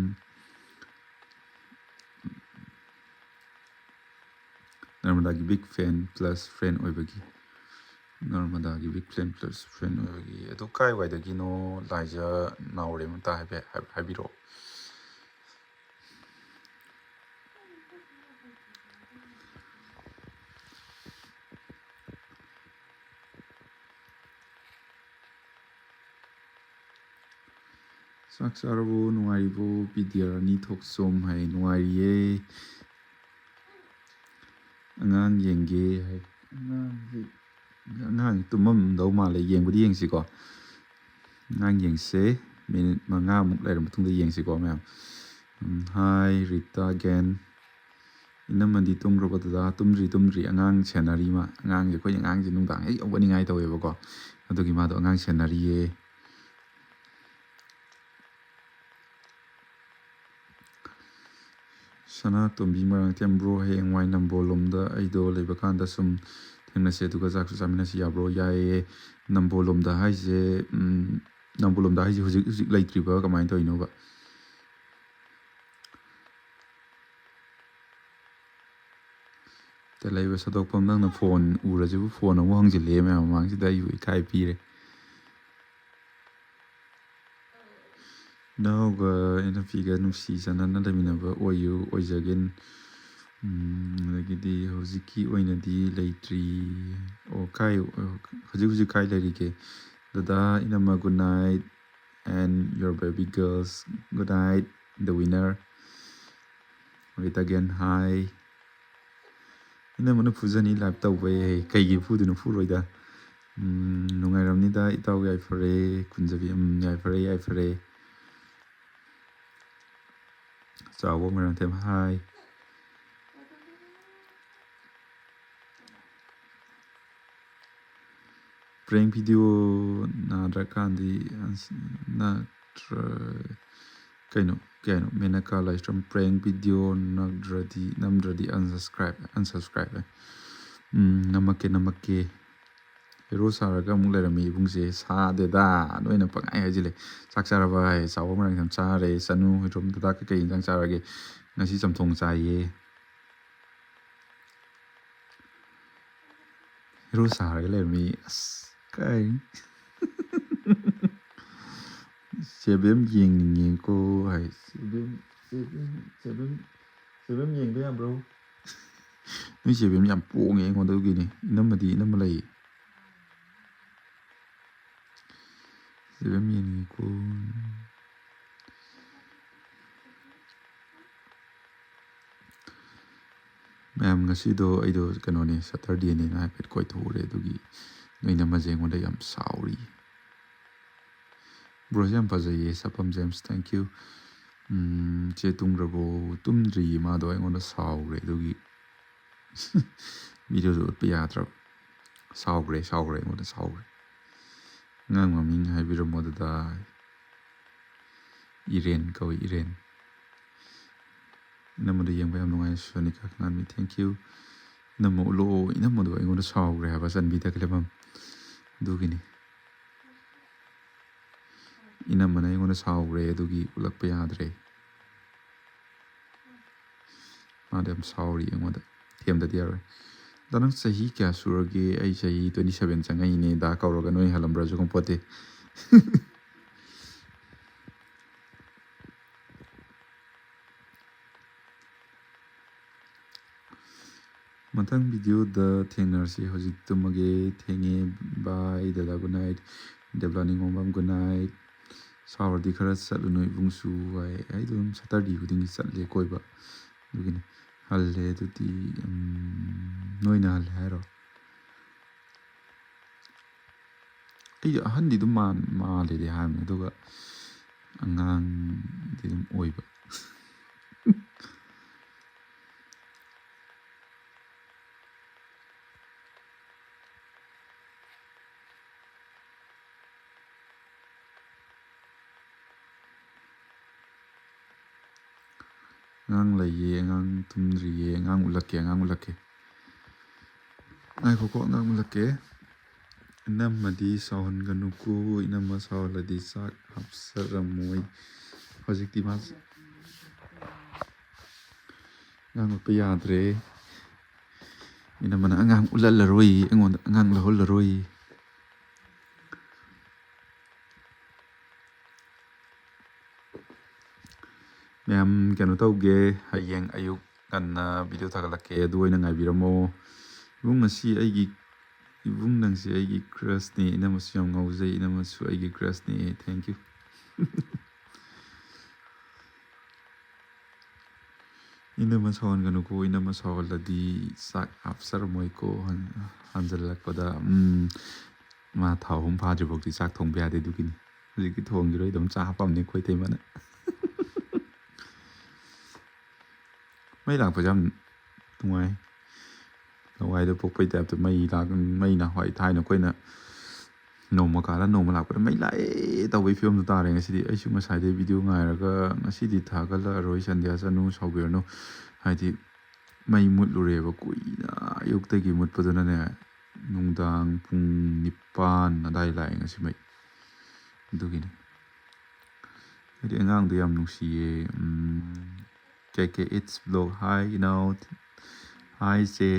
ꯅꯔꯃꯗꯥꯒꯤ ꯕꯤꯛ ꯐꯦꯟ ꯄ꯭ꯂꯁ ꯐ꯭ꯔꯦꯟ ꯑꯣꯏꯕꯒꯤ ꯑꯗꯨ ꯀꯥꯏꯋꯥꯏꯗꯒꯤꯅꯣ ꯂꯥꯏꯖ ꯅꯥꯎꯔꯦꯝ ꯑꯝꯇ ꯍꯥꯏꯐꯦꯠ ꯍꯥꯏꯕꯤꯔꯛꯑꯣ ꯆꯥꯛ ꯆꯥꯔꯕꯣ ꯅꯨꯡꯉꯥꯏꯔꯤꯕꯣ ꯕꯤꯗ꯭ꯌꯥꯔꯥꯅꯤ ꯊꯣꯛꯆꯣꯝ ꯍꯥꯏ ꯅꯨꯡꯉꯥꯏꯔꯤꯌꯦ ꯑꯉꯥꯡ ꯌꯦꯡꯒꯦ ꯍꯥꯏ ꯑꯉꯥꯡ ꯇꯨꯝꯃꯝꯗꯧ ꯃꯥꯜꯂꯦ ꯌꯦꯡꯕꯨꯗꯤ ꯌꯦꯡꯁꯤꯀꯣ ꯑꯉꯥꯡ ꯌꯦꯡꯁꯦ ꯃꯤꯅꯤꯠ 5ꯃꯨꯛ ꯂꯩꯔ ꯃꯇꯨꯡꯗ ꯌꯦꯡꯁꯤꯀꯣ ꯃꯌꯥꯝ ꯍꯥꯏ ꯔꯤꯇꯥ ꯒꯦꯟ ꯏꯅꯝꯃꯗꯤ ꯇꯨꯝꯈ꯭ꯔꯕ ꯗꯗꯥ ꯇꯨꯝꯗ꯭ꯔꯤ ꯑꯉꯥꯡ ꯁꯦꯟꯅꯔꯤ ꯃꯥ ꯑꯉꯥꯡꯁꯦ ꯑꯩꯈꯣꯏ ꯑꯉꯥꯡꯁꯦ ꯅꯨꯡꯗꯥꯡ ꯍꯦꯛ ꯍꯧꯒꯠꯅꯤꯡꯉꯥꯏ ꯇꯧꯋꯦꯕꯀꯣ ꯑꯗꯨꯒꯤ ꯃꯥꯗꯣ ꯑꯉꯥꯡ ꯁꯦꯟꯅꯔꯤꯌꯦ ꯁꯅꯥꯇꯣꯝꯕꯤ ꯃꯔꯥꯡꯊꯦꯝ ꯕ꯭ꯔꯣ ꯍꯌꯦꯡꯋꯥꯏ ꯅꯝꯕꯣꯜꯂꯣꯝꯗ ꯑꯩꯗꯣ ꯂꯩꯕ ꯀꯥꯟꯗ ꯁꯨꯝ ꯊꯦꯡꯅꯁꯦ ꯑꯗꯨꯒ ꯆꯥꯛꯁꯨ ꯆꯥꯃꯤꯟꯅꯁꯤ ꯌꯥꯕ꯭ꯔꯣ ꯌꯥꯏꯌꯦ ꯅꯝꯕꯣꯜꯂꯣꯝꯗ ꯍꯥꯏꯁꯦ ꯍꯧꯖꯤꯛ ꯂꯩꯇ꯭ꯔꯤꯕ ꯀꯃꯥꯏꯅ ꯇꯧꯔꯤꯅꯣꯕ ꯂꯩꯕ ꯁꯗꯣꯛꯐꯝ ꯅꯪꯅ ꯐꯣꯟ ꯎꯔꯁꯤꯕꯨ ꯐꯣꯟ ꯑꯃꯨꯛ ꯍꯪꯖꯤꯜꯂꯛꯑꯦ ꯃꯌꯥꯝ ꯃꯃꯥꯡꯁꯤꯗ ꯑꯩꯕꯨ ꯏꯀꯥꯏ ꯄꯤꯔꯦ ꯏꯅꯥꯎꯒ ꯏꯅꯞꯄꯤꯒ ꯅꯨꯡꯁꯤ ꯆꯥꯟꯅꯅ ꯂꯩꯃꯤꯟꯅꯕ ꯑꯣꯏꯖꯒꯦ ꯑꯗꯒꯤꯗꯤ ꯍꯧꯖꯤꯛꯀꯤ ꯑꯣꯏꯅꯗꯤ ꯂꯩꯇ꯭ꯔꯤ ꯍꯧꯖꯤꯛ ꯀꯥꯏ ꯂꯩꯔꯤꯒꯦ ꯗꯗꯥ ꯏꯅꯝꯃ good night and your baby girls good night the winner ꯔꯤꯠ ꯑꯒꯦꯟ ꯍꯥꯏ ꯏꯅꯝꯃꯅ ꯐꯨꯖꯅꯤ ꯂꯥꯏꯞ ꯇꯧꯕ ꯀꯩꯒꯤ ꯐꯨꯗꯣꯏꯅꯣ ꯐꯨꯔꯣꯏꯗ ꯅꯨꯡꯉꯥꯏꯔꯝꯅꯤꯗ ꯏꯇꯥꯎ ꯌꯥꯏꯐꯔꯦ ꯀꯨꯟꯖꯕꯤ ꯌꯥꯏꯐꯔꯦ ꯆꯥꯎꯕ ꯃꯔꯥꯡꯊꯦꯝ ꯍꯥꯏ ꯄ꯭ꯔꯦꯡ ꯚꯤꯗꯤꯑꯣ ꯅꯥꯗ꯭ꯔꯀꯥꯟꯗꯤ ꯀꯩꯅꯣ ꯃꯦꯅꯀꯥ ꯂꯥꯏꯁ꯭ꯔꯝ ꯄ꯭ꯔꯦꯡ ꯚꯤꯗꯤꯑꯣ ꯅꯝꯗ꯭ꯔꯗꯤ ꯑꯟꯁꯕꯁꯀ꯭ꯔꯥꯏꯞ ꯅꯝꯃꯛꯀꯦ ꯍꯦꯔꯣ ꯁꯥꯔꯒ ꯑꯃꯨꯛ ꯂꯩꯔꯝꯃꯤ ꯏꯕꯨꯡꯁꯦ ꯁꯥꯗꯦꯗ ꯅꯣꯏꯅ ꯄꯪꯍꯥꯏ ꯍꯥꯏꯖꯤꯜꯂꯦ ꯆꯥꯛ ꯆꯥꯔꯕ ꯍꯥꯏ ꯆꯥꯎꯕ ꯃꯔꯥꯡꯊꯦꯝ ꯆꯥꯔꯦ ꯆꯅꯨ ꯍꯣꯏꯗ꯭ꯔꯣꯝ ꯗꯗꯥ ꯀꯩꯀꯩ ꯌꯦꯟꯖꯥꯡ ꯆꯥꯔꯒꯦ ꯉꯁꯤ ꯆꯝꯊꯣꯡ ꯆꯥꯏꯌꯦ ꯍꯦꯔꯣ ꯁꯥꯔꯒ ꯂꯩꯔꯝꯃꯤ ꯑꯁ ꯀꯥꯏ ꯆꯦꯕꯦꯝ ꯌꯦꯡꯅꯤꯡꯉꯦꯀꯣ ꯍꯥꯏ ꯆꯦꯕꯦꯝ ꯌꯦꯡꯕ ꯌꯥꯕ꯭ꯔꯣ ꯅꯣꯏ ꯆꯦꯕꯦꯝ ꯌꯥꯝ ꯄꯣꯡꯉꯦ ꯑꯩꯉꯣꯟꯗꯒꯤꯅꯤ ꯏꯅꯝꯃꯗꯤ ꯏꯅꯝꯃ ꯂꯩ ꯆꯦꯕꯦꯝ ꯌꯦꯡꯅꯤꯡꯉꯦꯀꯣ ꯃꯌꯥꯝ ꯉꯁꯤꯗꯣ ꯑꯩꯗꯣ ꯀꯩꯅꯣꯅꯦ ꯁꯇꯔꯗꯦꯅꯦꯅ ꯍꯥꯏꯐꯦꯠ ꯀꯣꯏꯊꯣꯛꯎꯔꯦ ꯑꯗꯨꯒꯤ ꯅꯣꯏ ꯏꯅꯝꯃꯁꯦ ꯑꯩꯉꯣꯟꯗ ꯌꯥꯝ ꯁꯥꯎꯔꯤ ꯕ꯭ꯔꯣꯁꯦ ꯌꯥꯝ ꯐꯖꯩꯌꯦ ꯁꯄꯝ ꯖꯦꯝꯁ ꯊꯦꯡꯛ ꯌꯨ ꯆꯦ ꯇꯨꯝꯈ꯭ꯔꯕꯣ ꯇꯨꯝꯗ꯭ꯔꯤꯌꯦ ꯃꯥꯗꯣ ꯑꯩꯉꯣꯟꯗ ꯁꯥꯎꯈ꯭ꯔꯦ ꯑꯗꯨꯒꯤ ꯚꯤꯗꯤꯑꯣꯗꯣ ꯎꯠꯄ ꯌꯥꯗ꯭ꯔꯕ ꯁꯥꯎꯈ꯭ꯔꯦ ꯑꯩꯉꯣꯟꯗ ꯁꯥꯎꯈ꯭ꯔꯦ ꯑꯉꯥꯡ ꯃꯃꯤꯡ ꯍꯥꯏꯕꯤꯔꯝꯃꯣ ꯑꯗꯨꯗ ꯏꯔꯦꯟ ꯀꯧꯏ ꯏꯔꯦꯟ ꯏꯅꯝꯃꯗ ꯌꯦꯡꯕ ꯌꯥꯝ ꯅꯨꯡꯉꯥꯏ ꯁꯣꯅꯤꯀꯥ ꯀꯅꯥꯟꯕꯤ ꯊꯦꯡꯛ ꯌꯨ ꯏꯅꯝꯃ ꯎꯠꯂꯛꯑꯣ ꯏꯅꯝꯃꯗꯣ ꯑꯩꯉꯣꯟꯗ ꯁꯥꯎꯈ꯭ꯔꯦ ꯍꯥꯏꯕ ꯆꯟꯕꯤꯗ ꯈꯂꯦꯕꯝ ꯑꯗꯨꯒꯤꯅꯤ ꯏꯅꯝꯃꯅ ꯑꯩꯉꯣꯟꯗ ꯁꯥꯎꯈ꯭ꯔꯦ ꯑꯗꯨꯒꯤ ꯎꯠꯂꯛꯄ ꯌꯥꯗ꯭ꯔꯦ ꯃꯥꯗꯣ ꯌꯥꯝ ꯁꯥꯎꯔꯤ ꯑꯩꯉꯣꯟꯗ ꯊꯦꯝꯗꯗꯤ ꯌꯥꯔꯣꯏ ꯑꯗꯣ ꯅꯪ ꯆꯍꯤ ꯀꯌꯥ ꯁꯨꯔꯒꯦ ꯑꯩ ꯆꯍꯤ 27 ꯆꯪꯉꯛꯏꯅꯦ ꯗꯥ ꯀꯧꯔꯒ ꯅꯣꯏ ꯍꯜꯂꯝꯕ꯭ꯔꯁꯨ ꯈꯪꯄꯣꯠꯇꯦ ꯃꯊꯪ ꯚꯤꯗꯤꯑꯣꯗ ꯊꯦꯡꯅꯔꯁꯤ ꯍꯧꯖꯤꯛ ꯇꯨꯝꯃꯒꯦ ꯊꯦꯡꯉꯦ ꯕꯥꯏ ꯗꯗꯥ ꯒꯨꯗ ꯅꯥꯏꯠ ꯗꯦꯕꯂꯥ ꯅꯤꯉꯣꯝꯕꯝ ꯒꯨꯗ ꯅꯥꯏꯠ ꯁꯥꯎꯔꯗꯤ ꯈꯔ ꯆꯠꯂꯨꯅꯨ ꯏꯕꯨꯡꯁꯨ ꯍꯥꯏ ꯑꯩꯗꯣ ꯑꯗꯨꯝ ꯁꯇꯔꯗꯦ ꯈꯨꯗꯤꯡꯒꯤ ꯆꯠꯂꯦ ꯀꯣꯏꯕ ꯑꯗꯨꯒꯤꯅꯤ ꯍꯜꯂꯦ ꯑꯗꯨꯗꯤ ꯅꯣꯏꯅ ꯍꯜꯂꯦ ꯍꯥꯏꯔꯣ ꯑꯩꯁꯨ ꯑꯍꯟꯗꯤ ꯑꯗꯨꯝ ꯃꯥꯜꯂꯦꯗꯤ ꯍꯥꯏꯕꯅꯤ ꯑꯗꯨꯒ ꯑꯉꯥꯡꯗꯤ ꯑꯗꯨꯝ ꯑꯣꯏꯕ ꯑꯉꯥꯡ ꯂꯩꯌꯦ ꯑꯉꯥꯡ ꯇꯨꯝꯗ꯭ꯔꯤꯌꯦ ꯑꯉꯥꯡ ꯎꯠꯂꯛꯀꯦ ꯉꯥꯏꯈꯣꯀꯣ ꯑꯉꯥꯡ ꯎꯠꯂꯛꯀꯦ ꯏꯅꯝꯃꯗꯤ ꯁꯥꯎꯍꯟꯒꯅꯨꯀꯣ ꯏꯅꯝꯃ ꯁꯥꯎꯍꯜꯂꯗꯤ ꯆꯥꯛ ꯍꯥꯞꯆꯔꯝꯃꯣꯏ ꯍꯧꯖꯤꯛꯇꯤ ꯃꯥ ꯑꯉꯥꯡ ꯎꯠꯄ ꯌꯥꯗ꯭ꯔꯦ ꯏꯅꯝꯃꯅ ꯑꯉꯥꯡ ꯎꯠꯍꯜꯂꯔꯣꯏ ꯑꯩꯉꯣꯟꯗ ꯑꯉꯥꯡ ꯂꯧꯍꯜꯂꯔꯣꯏ ꯃꯌꯥꯝ ꯀꯩꯅꯣ ꯇꯧꯒꯦ ꯍꯌꯦꯡ ꯑꯌꯨꯛ ꯉꯟꯅ ꯚꯤꯗꯤꯑꯣ ꯊꯥꯒꯠꯂꯛꯀꯦ ꯑꯗꯨ ꯑꯣꯏꯅ ꯉꯥꯏꯕꯤꯔꯝꯃꯣ ꯏꯕꯨꯡ ꯉꯁꯤ ꯑꯩꯒꯤ ꯏꯕꯨꯡ ꯅꯪꯁꯦ ꯑꯩꯒꯤ ꯀ꯭ꯔꯁꯅꯦ ꯏꯅꯝꯃꯁꯨ ꯌꯥꯝ ꯉꯥꯎꯖꯩ ꯏꯅꯝꯃꯁꯨ ꯑꯩꯒꯤ ꯀ꯭ꯔꯁꯅꯦ ꯊꯦꯡꯛ ꯌꯨ ꯏꯅꯝꯃ ꯁꯥꯎꯍꯟꯒꯅꯨꯀꯣ ꯏꯅꯝꯃ ꯁꯥꯎꯍꯜꯂꯗꯤ ꯆꯥꯛ ꯍꯥꯞꯆꯔꯝꯃꯣꯏꯀꯣ ꯍꯟꯖꯜꯂꯛꯄꯗ ꯃꯥ ꯊꯥ 3 ꯐꯥꯗ꯭ꯔꯤꯐꯥꯎꯗꯤ ꯆꯥꯛ ꯊꯣꯡꯕ ꯌꯥꯗꯦ ꯑꯗꯨꯒꯤꯅꯤ ꯍꯧꯖꯤꯛꯇꯤ ꯊꯣꯡꯈꯤꯔꯣꯏ ꯑꯗꯨꯝ ꯆꯥꯛ ꯍꯥꯞꯄꯝꯅꯤ ꯑꯩꯈꯣꯏ ꯇꯩꯃꯅ ꯃꯩ ꯂꯥꯛꯄꯁꯦ ꯌꯥꯝ ꯅꯨꯡꯉꯥꯏ ꯂꯋꯥꯏꯗ ꯄꯣꯛꯄꯩ ꯇꯥꯏꯞꯇ ꯃꯩ ꯅꯍꯥꯟꯋꯥꯏ ꯊꯥꯏꯅ ꯑꯩꯈꯣꯏꯅ ꯅꯣꯡꯃ ꯀꯥꯜꯂ ꯅꯣꯡꯃ ꯂꯥꯛꯄꯗ ꯃꯩ ꯂꯥꯛꯑꯦ ꯇꯧꯕꯒꯤ ꯐꯤꯕꯝꯗꯣ ꯇꯥꯔꯦ ꯉꯁꯤꯗꯤ ꯑꯩꯁꯨ ꯉꯁꯥꯏꯗꯩ ꯚꯤꯗꯤꯑꯣ ꯉꯥꯏꯔꯒ ꯉꯁꯤꯗꯤ ꯊꯥꯒꯠꯂꯛꯑꯔꯣꯏ ꯁꯟꯗ꯭ꯌꯥ ꯆꯅꯨ ꯁꯥꯎꯕꯤꯔꯅꯨ ꯍꯥꯏꯗꯤ ꯃꯩ ꯃꯨꯠꯂꯨꯔꯦꯕ ꯀꯨꯏꯅ ꯑꯌꯨꯛꯇꯒꯤ ꯃꯨꯠꯄꯗꯨꯅꯅꯦ ꯅꯨꯡꯗꯥꯡ ꯄꯨꯡ 9 ꯑꯗꯥꯏ ꯂꯥꯛꯑꯦ ꯉꯁꯤ ꯃꯩ ꯑꯗꯨꯒꯤꯅꯤ ꯍꯥꯏꯗꯤ ꯑꯉꯥꯡꯗꯣ ꯌꯥꯝ ꯅꯨꯡꯁꯤꯌꯦ ꯀꯦ ꯏꯠꯁ ꯕ꯭ꯂꯣꯛ ꯍꯥꯏ ꯏꯅꯥꯎ ꯍꯥꯏ ꯆꯦ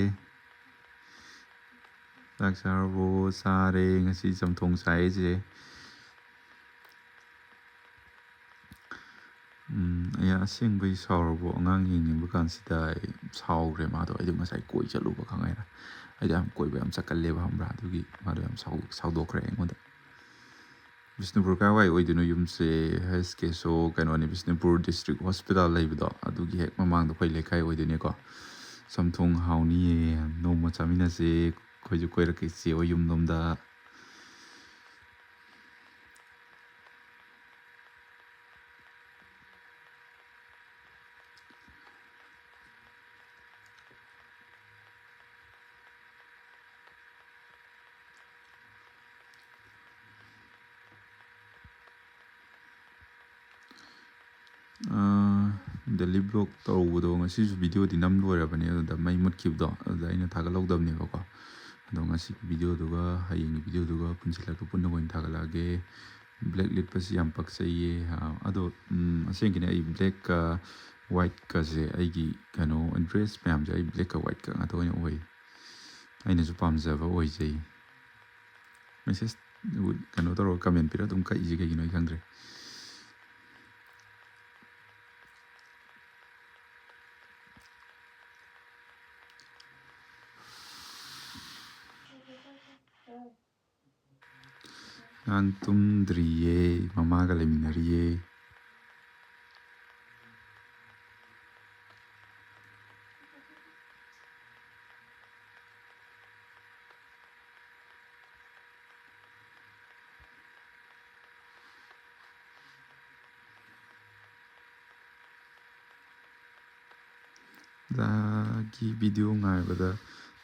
ꯆꯥꯛ ꯆꯥꯔꯕꯣ ꯆꯥꯔꯦ ꯉꯁꯤ ꯆꯝꯊꯣꯡ ꯆꯥꯏꯌꯦ ꯆꯦ ꯑꯩ ꯑꯁꯦꯡꯕꯩ ꯁꯥꯎꯔꯕꯣ ꯑꯉꯥꯡ ꯌꯦꯡꯅꯤꯡꯕ ꯀꯥꯟꯁꯤꯗ ꯑꯩ ꯁꯥꯎꯈ꯭ꯔꯦ ꯃꯥꯗꯣ ꯑꯩꯗꯣ ꯉꯁꯥꯏ ꯀꯣꯏ ꯆꯠꯂꯨꯕ ꯈꯪꯉꯦꯔ ꯑꯩꯗꯣ ꯌꯥꯝ ꯀꯣꯏꯕ ꯌꯥꯝ ꯆꯠꯀꯜꯂꯦꯕ ꯈꯪꯕ꯭ꯔꯥ ꯑꯗꯨꯒꯤ ꯃꯥꯗꯣ ꯌꯥꯝ ꯁꯥꯎꯗꯣꯛꯈ꯭ꯔꯦ ꯑꯩꯉꯣꯟꯗ ꯕꯤꯁꯅꯨꯄꯨꯔ ꯀꯥꯏꯋꯥꯏ ꯑꯣꯏꯗꯣꯏꯅꯣ ꯌꯨꯝꯁꯦ ꯍꯩꯁ ꯀꯦꯁꯣ ꯀꯩꯅꯣꯅꯤ ꯕꯤꯁꯅꯨꯄꯨꯔ ꯗꯤꯁꯇ꯭ꯔꯤꯛ ꯍꯣꯁꯄꯤꯇꯥꯜ ꯂꯩꯕꯗꯣ ꯑꯗꯨꯒꯤ ꯍꯦꯛ ꯃꯃꯥꯡꯗ ꯑꯩꯈꯣꯏ ꯂꯩꯀꯥꯏ ꯑꯣꯏꯗꯣꯏꯅꯦꯀꯣ ꯆꯝꯊꯣꯡ ꯍꯥꯎꯅꯤꯌꯦ ꯅꯣꯡꯃ ꯆꯥꯃꯤꯟꯅꯁꯦ ꯑꯩꯈꯣꯏꯁꯨ ꯀꯣꯏꯔꯛꯀꯦ ꯆꯦ ꯍꯣꯏ ꯌꯨꯝꯂꯣꯝꯗ ꯗꯦꯂꯤ ꯕ꯭ꯂꯣꯛ ꯇꯧꯕꯗꯣ ꯉꯁꯤꯁꯨ ꯚꯤꯗꯤꯑꯣꯗꯤ ꯅꯝ ꯂꯣꯏꯔꯕꯅꯦ ꯑꯗꯨꯗ ꯃꯩ ꯃꯨꯠꯈꯤꯕꯗꯣ ꯑꯗꯨꯗ ꯑꯩꯅ ꯊꯥꯒꯠꯍꯧꯗꯕꯅꯦꯕꯀꯣ ꯑꯗꯣ ꯉꯁꯤꯒꯤ ꯚꯤꯗꯤꯑꯣꯗꯨꯒ ꯍꯌꯦꯡꯒꯤ ꯚꯤꯗꯤꯑꯣꯗꯨꯒ ꯄꯨꯟꯁꯤꯜꯂꯒ ꯄꯨꯟꯅ ꯑꯣꯏꯅ ꯊꯥꯒꯠꯂꯛꯑꯒꯦ ꯕ꯭ꯂꯦꯛ ꯂꯤꯠꯄꯁꯤ ꯌꯥꯝ ꯄꯛꯆꯩꯌꯦ ꯑꯗꯣ ꯑꯁꯦꯡꯀꯤꯅꯤ ꯑꯩ ꯕ꯭ꯂꯦꯛꯀ ꯋꯥꯏꯠꯀꯁꯦ ꯑꯩꯒꯤ ꯀꯩꯅꯣ ꯗ꯭ꯔꯦꯁ ꯃꯌꯥꯝꯁꯦ ꯑꯩ ꯕ꯭ꯂꯦꯛꯀ ꯋꯥꯏꯠꯀ ꯉꯥꯛꯇ ꯑꯣꯏꯅ ꯑꯣꯏ ꯑꯩꯅꯁꯨ ꯄꯥꯝꯖꯕ ꯑꯣꯏꯖꯩ ꯃꯦꯁꯦꯁ ꯀꯩꯅꯣ ꯇꯧꯔꯒ ꯀꯃꯦꯟ ꯄꯤꯔꯒ ꯑꯗꯨꯝ ꯀꯛꯏꯁꯦ ꯀꯩꯒꯤꯅꯣ ꯑꯩ ꯈꯪꯗ꯭ꯔꯦ ꯑꯉꯥꯡ ꯇꯨꯝꯗ꯭ꯔꯤꯌꯦ ꯃꯃꯥꯒ ꯂꯩꯃꯤꯟꯅꯔꯤꯌꯦ ꯒꯤ ꯚꯤꯗꯤꯑꯣ ꯉꯥꯏꯕꯗ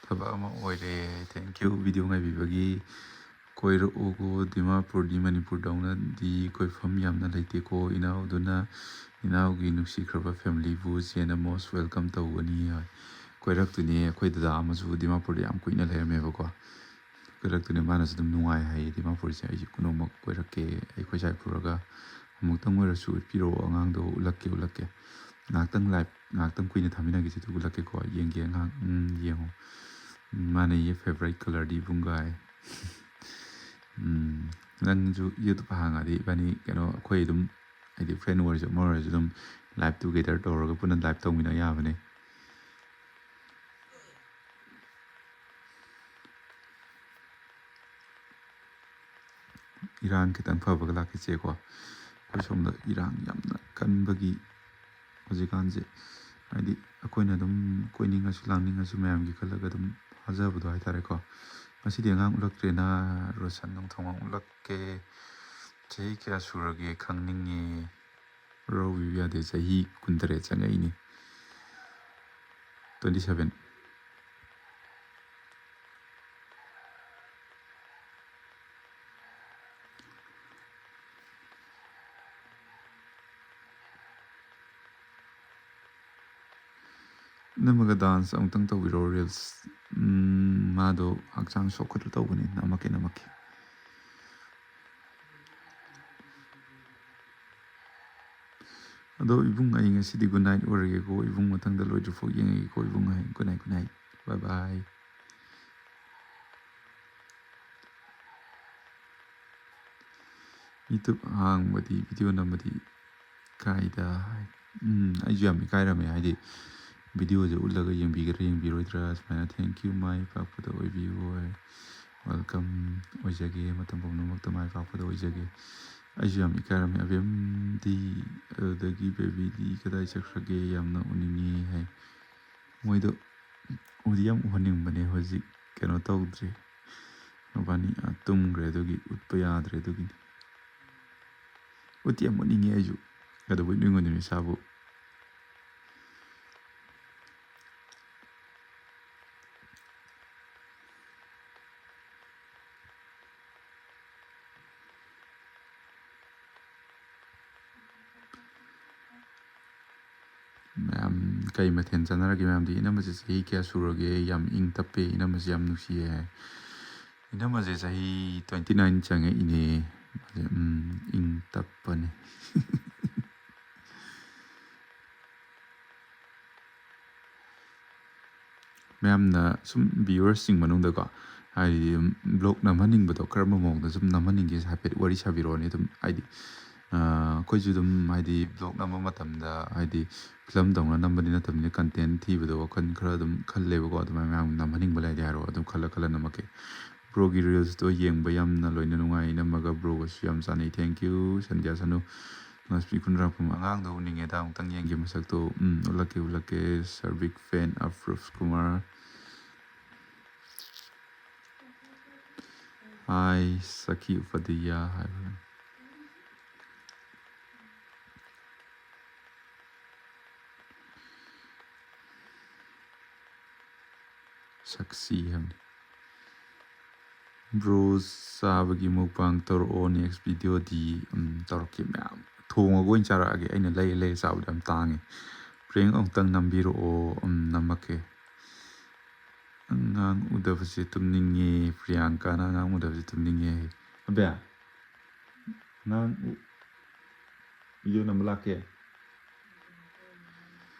ꯊꯕꯛ ꯑꯃ ꯑꯣꯏꯔꯦ ꯊꯦꯡꯀ꯭ꯌꯨ ꯚꯤꯗꯤꯑꯣ ꯉꯥꯏꯕꯤꯕꯒꯤ ꯀꯣꯏꯔꯛꯎꯀꯣ ꯗꯤꯃꯥꯄꯨꯔꯗꯤ ꯃꯅꯤꯄꯨꯔꯗꯧꯅꯗꯤ ꯀꯣꯏꯐꯝ ꯌꯥꯝꯅ ꯂꯩꯇꯦꯀꯣ ꯏꯅꯥꯎꯗꯨꯅ ꯏꯅꯥꯎꯒꯤ ꯅꯨꯡꯁꯤꯈ꯭ꯔꯕ ꯐꯦꯃꯤꯂꯤꯕꯨ ꯆꯦꯟꯅ ꯃꯣꯁ ꯋꯦꯜꯀꯝ ꯇꯧꯒꯅꯤ ꯀꯣꯏꯔꯛꯇꯣꯏꯅꯦ ꯑꯩꯈꯣꯏ ꯗꯗꯥ ꯑꯃꯁꯨ ꯗꯤꯃꯥꯄꯨꯔꯗ ꯌꯥꯝ ꯀꯨꯏꯅ ꯂꯩꯔꯝꯃꯦꯕꯀꯣ ꯀꯣꯏꯔꯛꯇꯣꯏꯅꯦ ꯃꯥꯅꯁꯨ ꯑꯗꯨꯝ ꯅꯨꯡꯉꯥꯏ ꯍꯥꯏꯌꯦ ꯗꯤꯃꯥꯄꯨꯔꯁꯦ ꯑꯩꯁꯨ ꯅꯣꯡꯃ ꯀꯣꯏꯔꯛꯀꯦ ꯑꯩꯈꯣꯏ ꯁꯥꯏ ꯄꯨꯔꯒ ꯑꯃꯨꯛꯇꯪ ꯑꯣꯏꯔꯁꯨ ꯎꯠꯄꯤꯔꯛꯑꯣ ꯑꯉꯥꯡꯗꯣ ꯎꯠꯂꯛꯀꯦ ꯉꯥꯏꯍꯥꯛꯇꯪ ꯂꯥꯏꯞ ꯉꯥꯏꯍꯥꯛꯇꯪ ꯀꯨꯏꯅ ꯊꯥꯃꯤꯟꯅꯈꯤꯁꯤ ꯑꯗꯨ ꯎꯠꯂꯛꯀꯦꯀꯣ ꯌꯦꯡꯒꯦ ꯑꯉꯥꯡ ꯌꯦꯡꯉꯣ ꯃꯥꯅ ꯌꯦ ꯐꯦꯚꯣꯔꯥꯏꯠ ꯀꯂꯔꯗꯤ ꯕꯨꯡꯒꯥꯏ ꯅꯪꯁꯨ ꯌꯨꯇꯨꯞ ꯍꯥꯡꯉꯗꯤ ꯏꯕꯥꯅꯤ ꯀꯩꯅꯣ ꯑꯩꯈꯣꯏ ꯑꯗꯨꯝ ꯍꯥꯏꯗꯤ ꯐ꯭ꯔꯦꯟ ꯑꯣꯏꯔꯁꯨ ꯑꯃ ꯑꯣꯏꯔꯁꯨ ꯑꯗꯨꯝ ꯂꯥꯏꯞ ꯇꯨꯒꯦꯗꯔ ꯇꯧꯔꯒ ꯄꯨꯟꯅ ꯂꯥꯏꯞ ꯇꯧꯃꯤꯟꯅ ꯌꯥꯕꯅꯦ ꯏꯔꯥꯡ ꯈꯤꯇꯪ ꯐꯕꯒ ꯂꯥꯛꯈꯤꯁꯦꯀꯣ ꯑꯩꯈꯣꯏ ꯁꯣꯝꯗ ꯏꯔꯥꯡ ꯌꯥꯝꯅ ꯀꯟꯕꯒꯤ ꯍꯧꯖꯤꯛꯀꯥꯟꯁꯦ ꯍꯥꯏꯗꯤ ꯑꯩꯈꯣꯏꯅ ꯑꯗꯨꯝ ꯀꯣꯏꯅꯤꯡꯉꯁꯨ ꯂꯥꯡꯅꯤꯡꯉꯁꯨ ꯃꯌꯥꯝꯒꯤ ꯈꯜꯂꯒ ꯑꯗꯨꯝ ꯐꯥꯖꯕꯗꯣ ꯍꯥꯏꯇꯥꯔꯦꯀꯣ ꯉꯁꯤꯗꯤ ꯑꯉꯥꯡ ꯎꯠꯂꯛꯇ꯭ꯔꯦꯅ ꯔꯣꯁꯟ ꯅꯨꯡꯊꯣꯡ ꯎꯠꯂꯛꯀꯦ ꯆꯍꯤ ꯀꯌꯥ ꯁꯨꯔꯒꯦ ꯈꯪꯅꯤꯡꯉꯦ ꯔꯧꯕꯤꯕ ꯌꯥꯗꯦ ꯆꯍꯤ 23 ꯆꯪꯉꯛꯏꯅꯤ 27 ꯅꯝꯃꯒ ꯗꯥꯟꯁ ꯑꯃꯨꯛꯇꯪ ꯇꯧꯕꯤꯔꯣ ꯔꯤꯜꯁ ꯃꯥꯗꯣ ꯍꯛꯆꯥꯡ ꯁꯣꯛꯀꯗ ꯇꯧꯕꯅꯤ ꯅꯝꯃꯛꯀꯦ ꯑꯗꯣ ꯏꯕꯨꯡ ꯑꯩ ꯉꯁꯤꯗꯤ ꯒꯨꯗ ꯅꯥꯏꯠ ꯑꯣꯏꯔꯒꯦꯀꯣ ꯏꯕꯨꯡ ꯃꯊꯪꯗ ꯂꯣꯏꯗ꯭ꯔꯤꯐꯥꯎ ꯌꯦꯡꯉꯒꯦꯀꯣ ꯏꯕꯨꯡ ꯍꯥꯏ ꯒꯨꯗ ꯅꯥꯏꯠ ꯕꯥꯏ ꯕꯥꯏ ꯌꯨꯇꯨꯞ ꯍꯥꯡꯕꯗꯤ ꯚꯤꯗꯤꯑꯣ ꯅꯝꯕꯗꯤ ꯀꯥꯏꯗ ꯑꯩꯁꯨ ꯌꯥꯝ ꯏꯀꯥꯏꯔꯝꯃꯦ ꯍꯥꯏꯗꯤ ꯚꯤꯗꯤꯑꯣꯁꯦ ꯎꯠꯂꯒ ꯌꯦꯡꯕꯤꯒꯗ꯭ꯔꯥ ꯌꯦꯡꯕꯤꯔꯣꯏꯗ꯭ꯔꯥ ꯁꯨꯃꯥꯏꯅ ꯊꯦꯡꯀ꯭ꯌꯨ ꯃꯥꯏ ꯄꯥꯛꯄꯗ ꯑꯣꯏꯕꯤꯌꯨ ꯋꯦꯜꯀꯝ ꯑꯣꯏꯖꯒꯦ ꯃꯇꯝ ꯄꯨꯝꯅꯃꯛꯇ ꯃꯥꯏ ꯄꯥꯛꯄꯗ ꯑꯣꯏꯖꯒꯦ ꯑꯩꯁꯨ ꯌꯥꯝ ꯏꯀꯥꯏꯔꯝꯃꯦ ꯑꯕꯦꯝꯗꯤ ꯑꯗꯨꯗꯒꯤ ꯕꯦꯕꯤꯗꯤ ꯀꯗꯥꯏ ꯆꯠꯈ꯭ꯔꯒꯦ ꯌꯥꯝꯅ ꯎꯅꯤꯡꯉꯦ ꯍꯥꯏ ꯃꯣꯏꯗꯣ ꯎꯗꯤ ꯌꯥꯝ ꯎꯍꯟꯅꯤꯡꯕꯅꯦ ꯍꯧꯖꯤꯛ ꯀꯩꯅꯣ ꯇꯧꯗ꯭ꯔꯤ ꯃꯕꯥꯅꯤ ꯇꯨꯝꯈ꯭ꯔꯦ ꯑꯗꯨꯒꯤ ꯎꯠꯄ ꯌꯥꯗ꯭ꯔꯦ ꯑꯗꯨꯒꯤꯅꯤ ꯎꯠꯇꯤ ꯌꯥꯝ ꯎꯠꯅꯤꯡꯉꯦ ꯑꯩꯁꯨ ꯀꯩꯗꯧꯕꯩ ꯎꯠꯅꯤꯡꯉꯣꯏꯗꯣꯏꯅꯣ ꯏꯁꯥꯕꯨ ꯃꯌꯥꯝ ꯀꯩ ꯃꯊꯦꯜ ꯆꯥꯟꯅꯔꯒꯦ ꯃꯌꯥꯝꯗꯤ ꯏꯅꯝꯃꯁꯦ ꯆꯍꯤ ꯀꯌꯥ ꯁꯨꯔꯒꯦ ꯌꯥꯝ ꯏꯪ ꯇꯞꯄꯦ ꯏꯅꯝꯃꯁꯦ ꯌꯥꯝ ꯅꯨꯡꯁꯤꯌꯦ ꯍꯥꯏ ꯏꯅꯝꯃꯁꯦ ꯆꯍꯤ 29 ꯆꯪꯉꯛꯏꯅꯦ ꯃꯥꯁꯦ ꯏꯪ ꯇꯞꯄꯅꯦ ꯃꯌꯥꯝꯅ ꯁꯨꯝ ꯚꯤꯌꯨꯋꯔꯁꯤꯡ ꯃꯅꯨꯡꯗꯀꯣ ꯍꯥꯏꯗꯤ ꯕ꯭ꯂꯣꯛ ꯅꯝꯍꯟꯅꯤꯡꯕꯗꯣ ꯀꯔꯝꯕ ꯃꯑꯣꯡꯗ ꯁꯨꯝ ꯅꯝꯍꯟꯅꯤꯡꯒꯦ ꯍꯥꯏꯐꯦꯠ ꯋꯥꯔꯤ ꯁꯥꯕꯤꯔꯛꯑꯣꯅꯦ ꯑꯗꯨꯝ ꯍꯥꯏꯗꯤ ꯑꯩꯈꯣꯏꯁꯨ ꯑꯗꯨꯝ ꯍꯥꯏꯗꯤ ꯕ꯭ꯂꯣꯛ ꯅꯝꯕ ꯃꯇꯝꯗ ꯍꯥꯏꯗꯤ ꯐꯤꯂꯝꯗꯧꯅ ꯅꯝꯕꯗꯤ ꯅꯠꯇꯕꯅꯤꯅ ꯀꯟꯇꯦꯟ ꯊꯤꯕꯗꯣ ꯋꯥꯈꯜ ꯈꯔ ꯑꯗꯨꯝ ꯈꯜꯂꯦꯕꯀꯣ ꯑꯗꯨꯃꯥꯏꯅ ꯃꯌꯥꯝ ꯅꯝꯍꯟꯅꯤꯡꯕ ꯂꯩꯔꯗꯤ ꯍꯥꯏꯔꯛꯑꯣ ꯑꯗꯨꯝ ꯈꯜꯂ ꯅꯝꯃꯛꯀꯦ ꯕ꯭ꯔꯣꯒꯤ ꯔꯤꯜꯁꯇꯣ ꯌꯦꯡꯕ ꯌꯥꯝꯅ ꯂꯣꯏꯅ ꯅꯨꯡꯉꯥꯏ ꯅꯝꯃꯒ ꯕ꯭ꯔꯣꯒꯁꯨ ꯌꯥꯝ ꯆꯥꯅꯩ ꯊꯦꯡꯀ꯭ꯌꯨ ꯁꯟꯙ꯭ꯌꯥ ꯁꯅꯨ ꯉꯁꯄꯤ ꯈꯨꯟꯗ꯭ꯔꯥꯛꯄꯝ ꯑꯉꯥꯡꯗꯣ ꯎꯅꯤꯡꯉꯦꯗ ꯑꯃꯨꯛꯇꯪ ꯌꯦꯡꯒꯦ ꯃꯁꯛꯇꯣ ꯎꯠꯂꯛꯀꯦ ꯁꯔꯕꯤꯛ ꯐꯦꯟ ꯑꯐ꯭ꯔꯨꯐ ꯀꯨꯃꯥꯔ ꯍꯥꯏ ꯁꯈꯤ ꯎꯄꯗꯤꯌꯥ ꯍꯥꯏꯕ ꯁꯛꯁꯤ ꯍꯥꯏꯕꯅꯤ ꯕ꯭ꯔꯣ ꯆꯥꯕꯒꯤ ꯃꯨꯛꯕꯥꯡ ꯇꯧꯔꯛꯑꯣ ꯅꯦꯛꯁ ꯚꯤꯗꯤꯑꯣꯗꯤ ꯇꯧꯔꯛꯀꯦ ꯃꯌꯥꯝ ꯊꯣꯡꯉꯒ ꯑꯣꯏꯅ ꯆꯥꯔꯛꯑꯒꯦ ꯑꯩꯅ ꯂꯩꯔ ꯆꯥꯕꯗꯣ ꯌꯥꯝ ꯇꯥꯡꯉꯦ ꯄ꯭ꯔꯦꯡ ꯑꯃꯨꯛꯇꯪ ꯅꯝꯕꯤꯔꯛꯑꯣ ꯅꯝꯃꯛꯀꯦ ꯑꯉꯥꯡ ꯎꯗꯕꯁꯦ ꯇꯨꯝꯅꯤꯡꯉꯦ ꯄ꯭ꯔꯤꯌꯥꯡꯀꯥꯅ ꯑꯉꯥꯡ ꯎꯗꯕꯁꯦ ꯇꯨꯝꯅꯤꯡꯉꯦ ꯑꯕꯦ ꯑꯉꯥꯡ ꯚꯤꯗꯤꯑꯣ ꯅꯝꯕ ꯂꯥꯛꯀꯦ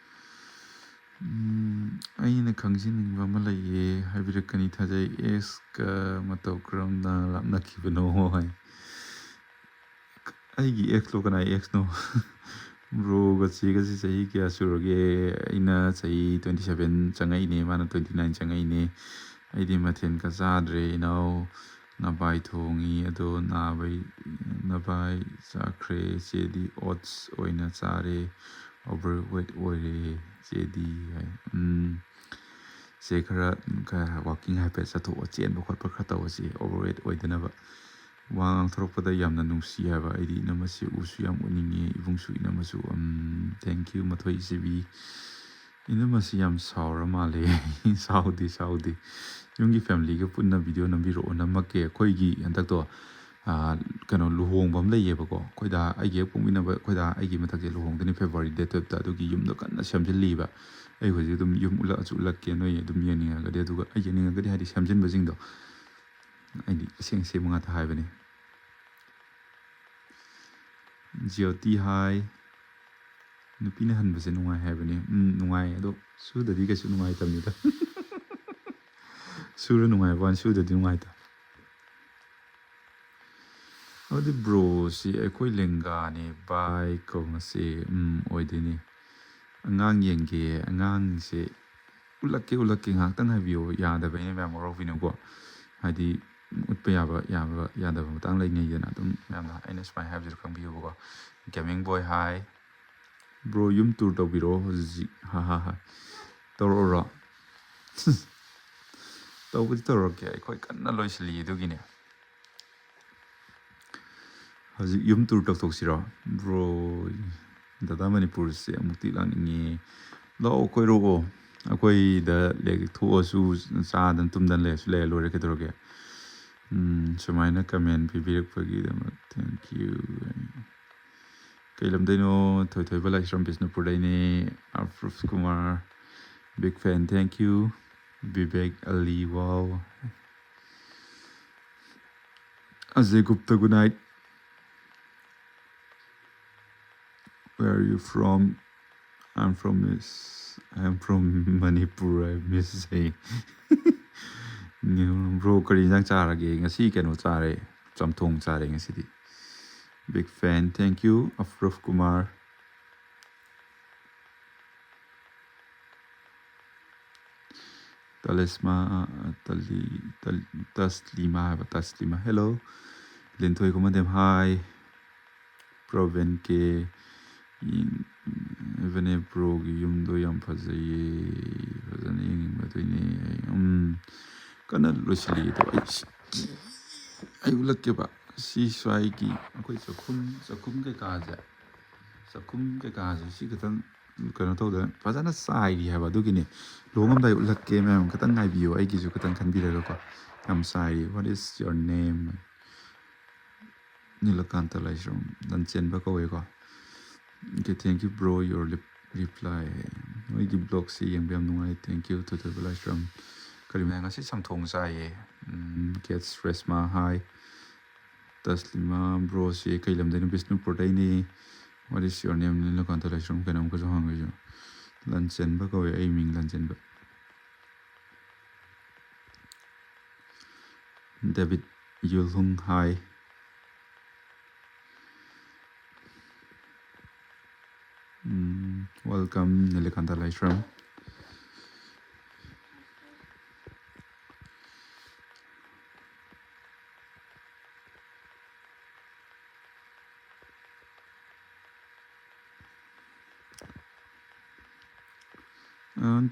ꯑꯩꯅ ꯈꯪꯖꯅꯤꯡꯕ ꯑꯃ ꯂꯩꯌꯦ ꯍꯥꯏꯕꯤꯔꯛꯀꯅꯤ ꯊꯥꯖꯩ ꯑꯦꯛꯁꯀ ꯃꯇꯧ ꯀꯔꯝꯅ ꯂꯥꯞꯅꯈꯤꯕꯅꯣ ꯍꯥꯏ ꯑꯩꯒꯤ ꯑꯦꯛꯁꯂꯣ ꯀꯅꯥꯏ ꯑꯦꯛꯁꯅꯣ ꯕ꯭ꯔꯣꯒ ꯆꯦꯒꯁꯤ ꯆꯍꯤ ꯀꯌꯥ ꯁꯨꯔꯒꯦ ꯑꯩꯅ ꯆꯍꯤ 27 ꯆꯪꯉꯛꯏꯅꯦ ꯃꯥꯅ 29 ꯆꯪꯉꯛꯏꯅꯦ ꯑꯩꯗꯤ ꯃꯊꯦꯜꯀ ꯆꯥꯗ꯭ꯔꯦ ꯏꯅꯥꯎ ꯅꯚꯥꯏ ꯊꯣꯡꯉꯤ ꯑꯗꯣ ꯅꯚꯥꯏ ꯆꯥꯈ꯭ꯔꯦ ꯆꯦꯗꯤ ꯑꯣꯠꯁ ꯑꯣꯏꯅ ꯆꯥꯔꯦ ꯑꯣꯚꯔ ꯋꯦꯠ ꯑꯣꯏꯔꯦ ꯆꯦꯗꯤ ꯍꯥꯏ ꯆꯦ ꯈꯔ ꯋꯥꯛꯀꯤꯡ ꯍꯥꯏꯐꯦꯠ ꯆꯠꯊꯣꯛꯑ ꯆꯦꯟꯕ ꯈꯣꯠꯄ ꯈꯔ ꯇꯧꯔꯁꯤ ꯑꯣꯚꯔ ꯋꯦꯠ ꯑꯣꯏꯗꯅꯕ ꯋꯥ ꯉꯥꯡꯊꯣꯔꯛꯄꯗ ꯌꯥꯝꯅ ꯅꯨꯡꯁꯤ ꯍꯥꯏꯕ ꯑꯩꯗꯤ ꯏꯅꯝꯃꯁꯤ ꯎꯁꯨ ꯌꯥꯝ ꯎꯅꯤꯡꯉꯦ ꯏꯕꯨꯡꯁꯨ ꯏꯅꯝꯃꯁꯨ ꯊꯦꯡꯛ ꯌꯨ ꯃꯊꯣꯏ ꯏꯆꯦꯕꯤ ꯏꯅꯝꯃꯁꯤ ꯌꯥꯝ ꯁꯥꯎꯔ ꯃꯥꯜꯂꯦ ꯁꯥꯎꯗꯦ ꯌꯨꯝꯒꯤ ꯐꯦꯃꯤꯂꯤꯒ ꯄꯨꯟꯅ ꯚꯤꯗꯤꯑꯣ ꯅꯝꯕꯤꯔꯛꯑꯣ ꯅꯝꯃꯛꯀꯦ ꯑꯩꯈꯣꯏꯒꯤ ꯍꯟꯗꯛꯇꯣ ꯀꯩꯅꯣ ꯂꯨꯍꯣꯡꯕ ꯑꯃ ꯂꯩꯌꯦꯕꯀꯣ ꯑꯩꯈꯣꯏꯗ ꯑꯩꯒꯤ ꯍꯦꯛ ꯄꯣꯛꯃꯤꯟꯅꯕ ꯑꯩꯈꯣꯏꯗ ꯑꯩꯒꯤ ꯃꯊꯛꯁꯦ ꯂꯨꯍꯣꯡꯗꯣꯏꯅꯤ ꯐꯦꯕꯋꯥꯔꯤ ꯗꯦꯠ 12ꯇ ꯑꯗꯨꯒꯤ ꯌꯨꯝꯗꯣ ꯀꯟꯅ ꯁꯦꯝꯖꯤꯜꯂꯤꯕ ꯑꯩ ꯍꯧꯖꯤꯛ ꯑꯗꯨꯝ ꯌꯨꯝ ꯎꯠꯂꯛꯑꯁꯨ ꯎꯠꯂꯛꯀꯦ ꯅꯣꯏ ꯑꯗꯨꯝ ꯌꯦꯡꯅꯤꯡꯉꯒꯗꯤ ꯑꯗꯨꯒ ꯑꯩ ꯌꯦꯡꯅꯤꯡꯉꯒꯗꯤ ꯍꯥꯏꯗꯤ ꯁꯦꯝꯖꯤꯟꯕꯁꯤꯡꯗꯣ ꯑꯩꯗꯤ ꯑꯁꯦꯡꯕ ꯉꯥꯛꯇ ꯍꯥꯏꯕꯅꯤ ꯖꯤꯑꯣꯇꯤ ꯍꯥꯏ ꯅꯨꯄꯤꯅ ꯍꯟꯕꯁꯦ ꯅꯨꯡꯉꯥꯏ ꯍꯥꯏꯕꯅꯤ ꯅꯨꯡꯉꯥꯏ ꯑꯗꯣ ꯁꯨꯗꯗꯤ ꯀꯩꯁꯨ ꯅꯨꯡꯉꯥꯏꯇꯕꯅꯤꯗ ꯁꯨꯔ ꯅꯨꯡꯉꯥꯏꯕ ꯋꯥꯅꯤ ꯁꯨꯗꯗꯤ ꯅꯨꯡꯉꯥꯏꯇ ꯑꯗꯨꯗꯤ ꯕ꯭ꯔꯣꯁꯤ ꯑꯩꯈꯣꯏ ꯂꯦꯡꯒꯥꯅꯤ ꯕꯥꯏ ꯀꯧꯅꯁꯦ ꯑꯣꯏꯗꯣꯏꯅꯤ ꯑꯉꯥꯡ ꯌꯦꯡꯒꯦ ꯑꯉꯥꯡꯁꯦ ꯎꯠꯂꯛꯀꯦ ꯉꯥꯏꯍꯥꯛꯇꯪ ꯍꯥꯏꯕꯤꯌꯣ ꯌꯥꯗꯕꯩꯅ ꯃꯌꯥꯝ ꯋꯥꯔꯧꯕꯤꯅꯨꯀꯣ ꯍꯥꯏꯗꯤ ꯎꯠꯄ ꯌꯥꯗꯕ ꯃꯇꯥꯡ ꯂꯩꯅꯩꯗꯅ ꯑꯗꯨꯝ ꯃꯌꯥꯝꯅ ꯑꯩꯅ ꯁꯨꯃꯥꯏꯅ ꯍꯥꯏꯕꯁꯤꯗ ꯈꯪꯕꯤꯌꯨꯕꯀꯣ ꯒꯦꯃꯤꯡ ꯕꯣꯏ ꯍꯥꯏ ꯕ꯭ꯔꯣ ꯌꯨꯝ ꯇꯨꯔ ꯇꯧꯕꯤꯔꯛꯑꯣ ꯍꯧꯖꯤꯛ ꯍꯥ ꯇꯧꯔꯛꯎꯔꯣ ꯇꯧꯕꯗꯤ ꯇꯧꯔꯛꯀꯦ ꯑꯩꯈꯣꯏ ꯀꯟꯅ ꯂꯣꯏꯁꯤꯜꯂꯤ ꯑꯗꯨꯒꯤꯅꯦ ꯍꯧꯖꯤꯛ ꯌꯨꯝ ꯇꯨꯔ ꯇꯧꯊꯣꯛꯁꯤꯔꯣ ꯕ꯭ꯔꯣ ꯗꯗꯥ ꯃꯅꯤꯄꯨꯔꯁꯦ ꯑꯃꯨꯛꯇꯤ ꯂꯥꯛꯅꯤꯡꯉꯦ ꯂꯥꯛꯑꯣ ꯀꯣꯏꯔꯛꯑꯣ ꯑꯩꯈꯣꯏꯗ ꯊꯣꯛꯑꯁꯨ ꯆꯥꯗꯅ ꯇꯨꯝꯗꯅ ꯂꯩꯔꯁꯨ ꯂꯩꯔ ꯂꯣꯏꯔꯦ ꯀꯩꯗꯧꯔꯒꯦ ꯁꯨꯃꯥꯏꯅ ꯀꯃꯦꯟ ꯄꯤꯕꯤꯔꯛꯄꯒꯤꯗꯃꯛ ꯊꯦꯡꯛ ꯌꯨ ꯀꯩ ꯂꯝꯗꯩꯅꯣ ꯊꯣꯏꯊꯣꯏꯕ ꯂꯥꯏꯁ꯭ꯔꯝ ꯕꯤꯁꯅꯨꯄꯨꯔꯗꯩꯅꯦ ꯑꯐ꯭ꯔꯨꯐ Kumar big fan thank you Bibek Ali wow Ajay Gupta good night Where are you from? I'm from Manipur. I miss saying. Bro, kari jang charage ngasi keno chare chamthong chare ngasi di. Big fan. Thank you, Afruf Kumar. Taslima. Hello. Lintoy kumadem hi. Proven ke even a pro yumdo yam fazaye fazani matine kana losili to ai ulak ba si swai ki akoi chakum ke kaja si katan kano tawda fazana sai ri haba dugini longam dai ulak ke mem katan ngai biyo ai gi ju katan khan bi ra ko am sai what is your name Nilakanta Laishram dan chen ba ko ko okay, thank you bro your reply noigi blog si yang biam nungai thank you to the Laishram kalimna ngasi samthong sai get stress ma hi Taslima bro si kailam denu Bisnupur dai ni what is your name Nilakanta Laishram kanam ko hang jo lanchen ba ko ai ming lanchen ba David Yulhung hi welcome Nilakanta Laishram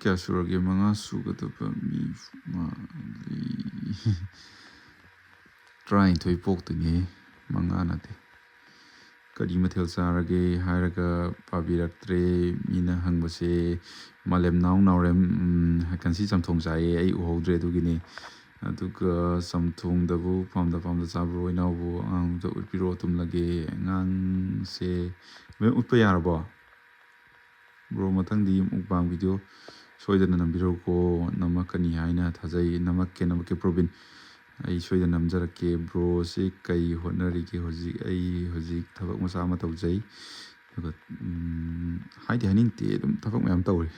kya surage mga sugataba mi mali trying to ipok tuni mga nate kadi mathel sarage hairaga pabiraktre mina hangbase malem naurem kansi samthong sai ai uhodre dugini aduga samthong dabu pamda sabro inabu ang do piro tumlage ngang se me utpa yarbo bro mathangdi mukbang video soidana nambiro ko namakani haina thajai namakke provin ai soidana namjarake bro se kai honarige hojik thabak masa ama tawjai aduga haidi haningte dum thabak mayam tawre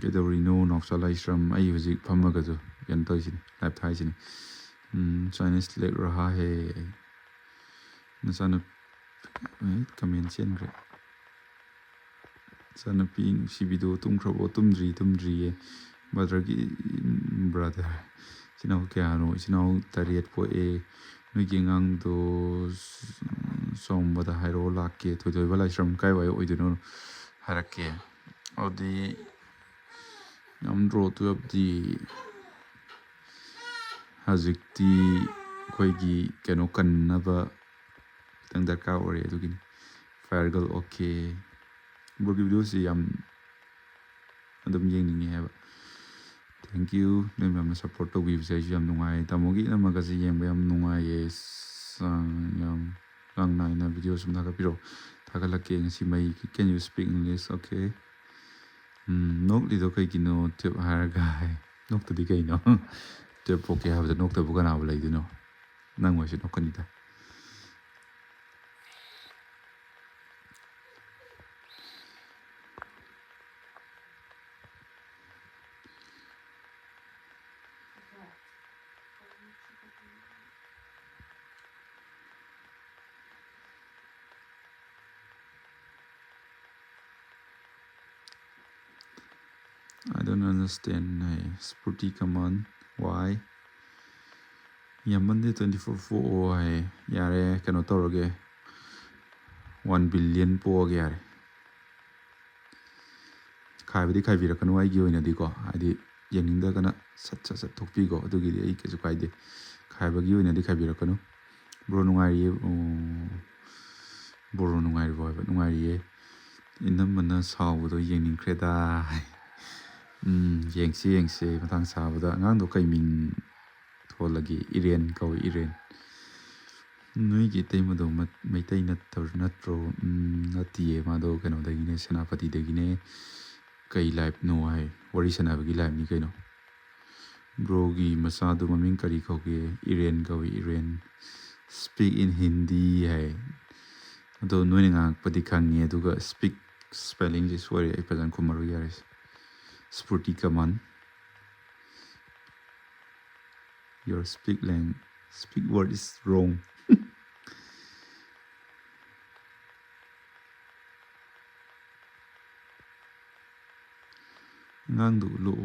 ꯀꯩꯗꯧꯔꯤꯅꯣ ꯅꯥꯎꯆꯥ ꯂꯥꯏꯁ꯭ꯔꯝ ꯑꯩ ꯍꯧꯖꯤꯛ ꯐꯝꯃꯒꯁꯨ ꯀꯩꯅꯣ ꯇꯧꯔꯤꯁꯤꯅꯤ life ꯊꯥꯏꯁꯤꯅꯤ Chinese ꯂꯦꯛ ꯔꯍꯥ ꯍꯦ ꯅꯆꯥꯅꯨꯄꯤ ꯀꯃꯦꯟ ꯆꯦꯟꯈ꯭ꯔꯦ ꯏꯆꯥꯅꯨꯄꯤ ꯅꯨꯡꯁꯤꯕꯤꯗꯣ ꯇꯨꯝꯈ꯭ꯔꯕꯣ ꯇꯨꯝꯗ꯭ꯔꯤꯌꯦ brother ꯏꯆꯤꯟ ꯏꯅꯥꯎ ꯀꯌꯥꯅꯣ ꯏꯆꯤꯟ ꯏꯅꯥꯎ 8 ꯄꯣꯛꯑꯦ ꯅꯣꯏꯒꯤ ꯑꯉꯥꯡꯗꯣ ꯆꯥꯎꯝꯕꯗ ꯍꯥꯏꯔꯛꯑꯣ ꯂꯥꯛꯀꯦ ꯊꯣꯏꯊꯣꯏꯕ ꯂꯥꯏꯁ꯭ꯔꯝ ꯀꯥꯏꯋꯥꯏ ꯑꯣꯏꯗꯣꯏꯅꯣ ꯍꯥꯏꯔꯛꯀꯦ ꯑꯗꯨꯗꯤ ꯉꯝꯗ꯭ꯔꯣ 12ꯗꯤ ꯍꯧꯖꯤꯛꯇꯤ ꯑꯩꯈꯣꯏꯒꯤ ꯀꯩꯅꯣ ꯀꯟꯅꯕ ꯈꯤꯇꯪ ꯗꯔꯀꯥꯔ ꯑꯣꯏꯔꯦ ꯑꯗꯨꯒꯤꯅꯤ ꯐꯥꯏꯔꯒꯜ ꯑꯣꯀꯦ ꯕ꯭ꯔꯣꯒꯤ ꯚꯤꯗꯤꯑꯣꯁꯤ ꯌꯥꯝ ꯑꯗꯨꯝ ꯌꯦꯡꯅꯤꯡꯉꯦ ꯍꯥꯏꯕ ꯊꯦꯡꯛ ꯌꯨ ꯅꯣꯏ ꯃꯌꯥꯝꯅ ꯁꯞꯄꯣꯔꯠ ꯇꯧꯕꯤꯕꯁꯦ ꯑꯩꯁꯨ ꯌꯥꯝ ꯅꯨꯡꯉꯥꯏ ꯇꯥꯃꯣꯒꯤ ꯏꯅꯝꯃꯒꯁꯦ ꯌꯦꯡꯕ ꯌꯥꯝ ꯅꯨꯡꯉꯥꯏꯌꯦ ꯌꯥꯝ ꯆꯥꯡ ꯅꯥꯏꯅ ꯚꯤꯗꯤꯑꯣ ꯁꯨꯝ ꯊꯥꯒꯠꯄꯤꯔꯛꯑꯣ ꯊꯥꯒꯠꯂꯛꯀꯦ ꯉꯁꯤ ꯃꯩ ꯀꯦꯟ ꯌꯨ ꯁ꯭ꯄꯤꯛ ꯏꯪꯂꯤꯁ ꯑꯣꯀꯦ ꯅꯣꯛꯂꯤꯗꯣ ꯀꯩꯒꯤꯅꯣ ꯇ꯭ꯌꯨꯞ ꯍꯥꯏꯔꯒ ꯅꯣꯛꯇꯗꯤ ꯀꯩꯅꯣ ꯇ꯭ꯌꯨꯞ ꯄꯣꯛꯀꯦ ꯍꯥꯏꯕꯗ ꯅꯣꯛꯇꯕꯨ ꯀꯅꯥꯕꯨ ꯂꯩꯗꯣꯏꯅꯣ ꯅꯪ ꯑꯣꯏꯁꯨ ꯅꯣꯛꯀꯅꯤꯗ I don't understand. Spurti command. Why? Yaman 24 4 hay. Yare kano tawrage. 1 billion poage yare. Khaibadi khaibirakanu aigi oinadiko. Adi yeningdagana sat thokpigo. Adugidi ai kesu kaide. Khaibagi oinadi khaibirakanu. Bro nungariye. Bro nungari boy. Nungariye. Inamana sawdo yeningkreda. Yengse matang sabada ngang do kai ming tholagi Iren kawi Iren Noigi taimado maitai natro natiye mado kano dagine senapati dagine kai live no hai wari sanabagi live ni kaino brogi masadu maming kari kauge Iren kawi Iren speak in Hindi hai ado noine ngang pati khangi aduga speak spelling is wari ai pajan kumaru yaris Spurti kaman your speak word is wrong ngang du lo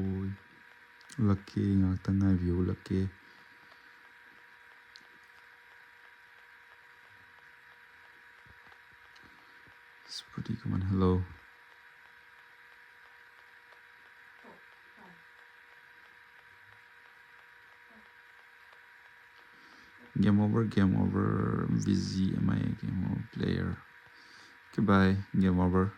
lakke ngakta ngai view lakke Spurti kaman hello game over busy am I game over player goodbye game over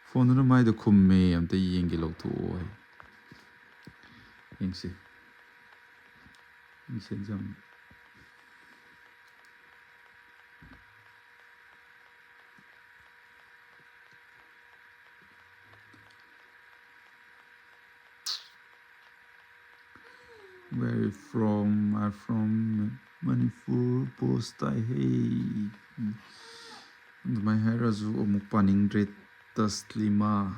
phone na mai do khumme amta yenge lawtho ai yengse jam where you from I'm from Manipur post I hey my hair azu amuk paningdre taslima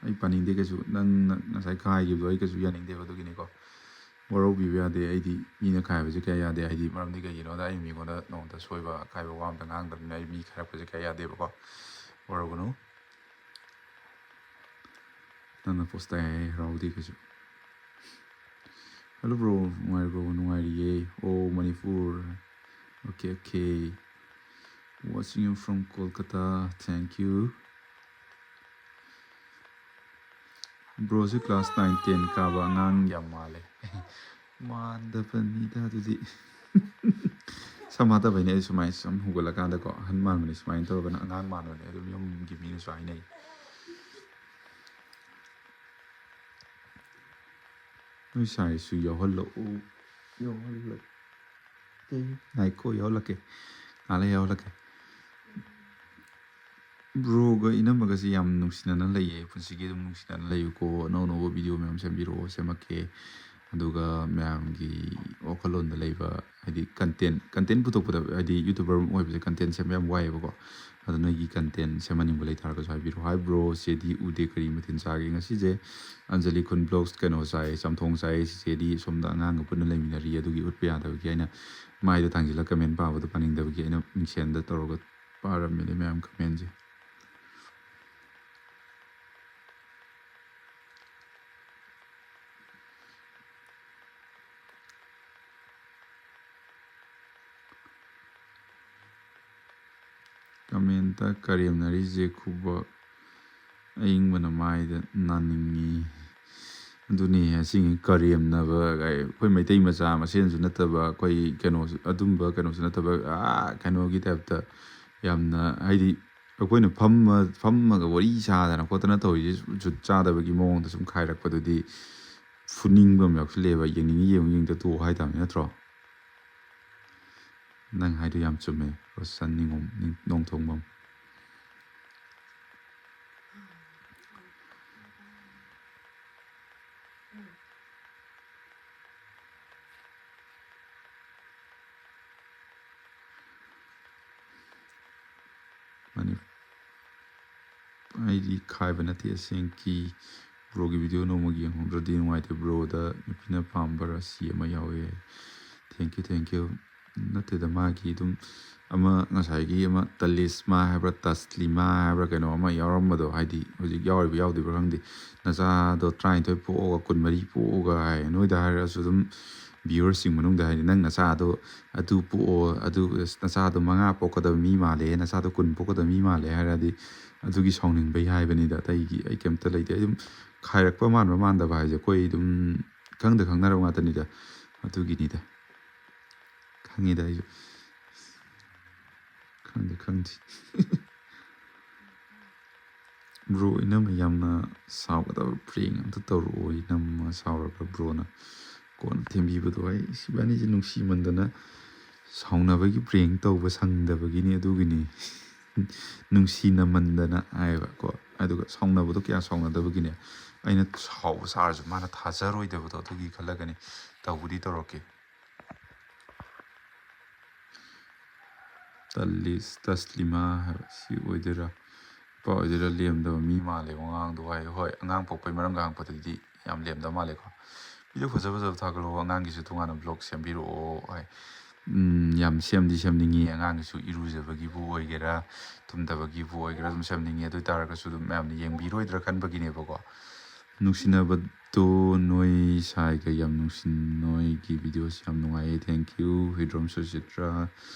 ai paningde kasu nang nasai khai gibdo ai kasu yaningde badugini ko waro bibi ade aidi mina khai baje kaya yade aidi maramdi kai no da ai mi gona no da soiba khai ba wam da ngang da nai mi khai baje kaya yade ba ko waro gono nana post ai raudi kasu hello bro nungariye oh Manipur okay watching you from Kolkata thank you bro si class 9 10 ka ba ngang yam male manda panida dudi samata bane sumai sam hugala kanda ko hanman mani sumai to bana ngang man ne dum yom gibi ni sai nei noi sai su yo hollo ke nai ko yo lake ala yo lake bro ga inamaga si yam nungsina na laye punsigi dum nungsina na layu ko no video mem sembiro semake ꯑꯗꯨꯒ ꯃꯌꯥꯝꯒꯤ ꯋꯥꯈꯜꯂꯣꯟꯗ ꯂꯩꯕ ꯍꯥꯏꯗꯤ content ꯄꯨꯊꯣꯛꯄꯗ ꯍꯥꯏꯗꯤ YouTuber ꯑꯣꯏꯕꯁꯦ content ꯁꯦꯝꯕ ꯌꯥꯝ ꯋꯥꯏꯑꯦꯕꯀꯣ ꯑꯗꯣ ꯅꯣꯏꯒꯤ ꯀꯟꯇꯦꯟ ꯁꯦꯝꯍꯟꯅꯤꯡꯕ ꯂꯩꯇꯥꯔꯒꯁꯨ ꯍꯥꯏꯕꯤꯔꯣ ꯍꯥꯏ ꯕ꯭ꯔꯣ ꯆꯦꯗꯤ ꯎꯗꯦ ꯀꯔꯤ ꯃꯊꯦꯜ ꯆꯥꯒꯦ ꯉꯁꯤꯁꯦ ꯑꯟꯖꯂꯤ ꯈꯨꯟ ꯕ꯭ꯂꯣꯛꯁ ꯀꯩꯅꯣ ꯆꯥꯏ ꯆꯝꯊꯣꯡ ꯆꯥꯏ ꯆꯦꯗꯤ ꯁꯣꯝꯗ ꯑꯉꯥꯡꯒ ꯄꯨꯟꯅ ꯂꯩꯃꯤꯟꯅꯔꯤ ꯑꯗꯨꯒꯤ ꯎꯠꯄ ꯌꯥꯗꯕꯒꯤ ꯑꯩꯅ ꯃꯥꯏꯗ ꯊꯥꯡꯖꯤꯜꯂꯒ ꯀꯃꯦꯟ ꯄꯥꯕꯗꯣ ꯄꯥꯅꯤꯡꯗꯕꯒꯤ ꯑꯩꯅ ꯃꯤꯡꯁꯦꯟꯗ ꯇꯧꯔꯒ ꯄꯥꯔꯝꯃꯤꯅꯦ ꯃꯌꯥꯝ ꯀꯃꯦꯟꯁꯦ ꯀꯃꯦꯟꯇ ꯀꯔꯦꯝꯅꯔꯤꯁꯦ ꯈꯨꯕꯛ ꯑꯏꯪꯕꯅ ꯃꯥꯏꯗ ꯅꯥꯅꯤꯡꯉꯤ ꯑꯗꯨꯅꯤ ꯑꯁꯤꯒꯤ ꯀꯔꯦꯝꯅꯕ ꯑꯩꯈꯣꯏ ꯃꯩꯇꯩ ꯃꯆꯥ ꯃꯁꯦꯟꯁꯨ ꯅꯠꯇꯕ ꯑꯩꯈꯣꯏ ꯀꯩꯅꯣꯁꯨ ꯑꯗꯨꯝꯕ ꯀꯩꯅꯣꯁꯨ ꯅꯠꯇꯕ ꯀꯩꯅꯣꯒꯤ ꯇꯥꯏꯞꯇ ꯌꯥꯝꯅ ꯍꯥꯏꯗꯤ ꯑꯩꯈꯣꯏꯅ ꯐꯝꯃꯒ ꯋꯥꯔꯤ ꯁꯥꯗꯅ ꯈꯣꯠꯇꯅ ꯇꯧꯔꯤꯁꯦ ꯖꯨꯠ ꯆꯥꯗꯕꯒꯤ ꯃꯑꯣꯡꯗ ꯁꯨꯝ ꯈꯥꯏꯔꯛꯄꯗꯨꯗꯤ ꯐꯨꯅꯤꯡꯕ ꯑꯃ ꯌꯥꯎꯁꯜꯂꯛꯑꯦꯕ ꯌꯦꯡꯅꯤꯡꯉꯤ ꯌꯦꯡꯗ ꯇꯣꯛꯑꯣ ꯍꯥꯏꯇꯥꯕꯅꯤ ꯅꯠꯇ꯭ꯔꯣ ꯅꯪ ꯍꯥꯏꯗꯣ ꯌꯥꯝ ꯆꯨꯝꯃꯦ ꯔꯣꯁꯟ ꯅꯣꯡꯊꯣꯡꯕꯝ ꯑꯩꯗꯤ ꯈꯥꯏꯕ ꯅꯠꯇꯦ ꯑꯁꯦꯡꯀꯤ ꯕ꯭ꯔꯣꯒꯤ ꯚꯤꯗꯤꯑꯣ ꯅꯣꯡꯃꯒꯤ ꯌꯦꯡꯍꯧꯗ꯭ꯔꯗꯤ ꯅꯨꯡꯉꯥꯏꯇꯦ ꯕ꯭ꯔꯣꯗ ꯅꯨꯄꯤꯅ ꯄꯥꯝꯕ ꯔꯥꯁꯤ ꯑꯃ ꯌꯥꯎꯋꯦ ꯊꯦꯡꯀ꯭ꯌꯨ ꯅꯠꯇꯦꯗ ꯃꯥꯒꯤ ꯑꯗꯨꯝ ꯑꯃ ꯉꯁꯥꯏꯒꯤ ꯑꯃ ꯇꯂꯤꯁꯃꯥ ꯍꯥꯏꯕ꯭ꯔꯥ ꯇꯁꯂꯤꯃꯥ ꯍꯥꯏꯕ꯭ꯔꯥ ꯀꯩꯅꯣ ꯑꯃ ꯌꯥꯎꯔꯝꯕꯗꯣ ꯍꯥꯏꯗꯤ ꯍꯧꯖꯤꯛ ꯌꯥꯎꯔꯤꯕ ꯌꯥꯎꯗ꯭ꯔꯤꯕ꯭ꯔꯥ ꯈꯪꯗꯦ ꯅꯆꯥꯗꯣ 12 ꯄꯣꯛꯑꯒ 24 ꯄꯣꯛꯑꯒ ꯍꯥꯏ ꯅꯣꯏꯗ ꯍꯥꯏꯔꯁꯨ ꯑꯗꯨꯝ ꯚꯤꯌꯨꯋꯔꯁꯤꯡ ꯃꯅꯨꯡꯗ ꯍꯥꯏꯗꯤ ꯅꯪ ꯅꯆꯥꯗꯣ ꯑꯗꯨ ꯄꯣꯛꯑꯣ ꯑꯗꯨ ꯅꯆꯥꯗꯣ 5 ꯄꯣꯛꯀꯗꯕ ꯃꯤ ꯃꯥꯜꯂꯦ ꯅꯆꯥꯗꯣ 10 ꯄꯣꯛꯀꯗꯕ ꯃꯤ ꯃꯥꯜꯂꯦ ꯍꯥꯏꯔꯗꯤ ꯑꯗꯨꯒꯤ ꯁꯥꯎꯅꯤꯡꯕꯩ ꯍꯥꯏꯕꯅꯤꯗ ꯑꯇꯩꯒꯤ ꯑꯩ ꯀꯩꯝꯇ ꯂꯩꯇꯦ ꯑꯩ ꯑꯗꯨꯝ ꯈꯥꯏꯔꯛꯄ ꯃꯥꯟꯕ ꯃꯥꯟꯗꯕ ꯍꯥꯏꯁꯦ ꯑꯩꯈꯣꯏ ꯑꯗꯨꯝ ꯈꯪꯅꯔꯕ ꯉꯥꯛꯇꯅꯤꯗ ꯑꯗꯨꯒꯤꯅꯤꯗ ꯈꯪꯉꯤꯗ ꯑꯩꯁꯨ ꯈꯪꯗꯦ ꯕ꯭ꯔꯣ ꯏꯅꯝꯃ ꯌꯥꯝꯅ ꯁꯥꯎꯒꯗꯕ ꯄ꯭ꯔꯦꯡ ꯑꯝꯇ ꯇꯧꯔꯛꯑꯣ ꯏꯅꯝꯃ ꯁꯥꯎꯔꯒ ꯕ꯭ꯔꯣꯅ ꯀꯣꯟꯅ ꯊꯦꯝꯕꯤꯕꯗꯣ ꯑꯩ ꯏꯕꯥꯅꯤꯁꯦ ꯅꯨꯡꯁꯤꯃꯟꯗꯅ ꯁꯥꯎꯅꯕꯒꯤ ꯄ꯭ꯔꯦꯡ ꯇꯧꯕ ꯁꯪꯗꯕꯒꯤꯅꯤ ꯑꯗꯨꯒꯤꯅꯤ ꯅꯨꯡꯁꯤꯅꯃꯟꯗꯅ ꯍꯥꯏꯕꯀꯣ ꯑꯗꯨꯒ ꯁꯥꯎꯅꯕꯗꯣ ꯀꯌꯥ ꯁꯥꯎꯅꯗꯕꯒꯤꯅꯦ ꯑꯩꯅ ꯁꯥꯎꯕ ꯁꯥꯔꯁꯨ ꯃꯥꯅ ꯊꯥꯖꯔꯣꯏꯗꯕꯗꯣ ꯑꯗꯨꯒꯤ ꯈꯜꯂꯒꯅꯤ ꯇꯧꯕꯨꯗꯤ ꯇꯧꯔꯛꯀꯦ ꯇꯁꯂꯤꯃꯥ ꯍꯥꯏꯕ ꯁꯤ ꯑꯣꯏꯗꯣꯏꯔꯥ ꯅꯨꯄꯥ ꯑꯣꯏꯗꯣꯏꯔꯥ ꯂꯦꯝꯗꯕ ꯃꯤ ꯃꯥꯜꯂꯦ ꯋꯥꯉꯥꯡꯗꯣ ꯍꯥꯏ ꯍꯣꯏ ꯑꯉꯥꯡ ꯄꯣꯛꯄꯩ ꯃꯔꯝꯒ ꯍꯪꯉꯛꯄꯗꯗꯤ ꯌꯥꯝ ꯂꯦꯝꯗꯕ ꯃꯥꯜꯂꯦꯀꯣ ꯚꯤꯗꯤꯑꯣ ꯐꯖꯕ ꯊꯥꯒꯠꯂꯛꯑꯣ ꯑꯉꯥꯡꯒꯤꯁꯨ ꯇꯣꯉꯥꯟꯅ ꯕ꯭ꯂꯣꯛ ꯁꯦꯝꯕꯤꯔꯛꯑꯣ ꯍꯣꯏ ꯌꯥꯝ ꯁꯦꯝꯅꯤꯡꯉꯤ ꯑꯉꯥꯡꯒꯤꯁꯨ ꯏꯔꯨꯖꯕꯒꯤꯕꯨ ꯑꯣꯏꯒꯦꯔꯥ ꯇꯨꯝꯗꯕꯒꯤꯕꯨ ꯑꯣꯏꯒꯦꯔꯥ ꯑꯗꯨꯝ ꯁꯦꯝꯅꯤꯡꯉꯤ ꯑꯗꯨ ꯑꯣꯏꯇꯥꯔꯒꯁꯨ ꯑꯗꯨꯝ ꯃꯌꯥꯝꯅ ꯌꯦꯡꯕꯤꯔꯣꯏꯗ꯭ꯔꯥ ꯈꯟꯕꯒꯤꯅꯦꯕꯀꯣ ꯅꯨꯡꯁꯤꯅꯕꯗꯣ ꯅꯣꯏ ꯁꯥꯏꯒ ꯌꯥꯝ ꯅꯣꯏꯒꯤ ꯚꯤꯗꯤꯑꯣꯁꯤ ꯌꯥꯝ ꯅꯨꯡꯉꯥꯏꯌꯦ ꯊꯦꯡꯀ꯭ꯌꯨ ꯍꯨꯏꯗ꯭ꯔꯣꯝ ꯁꯨꯆꯤꯇ꯭ꯔꯥ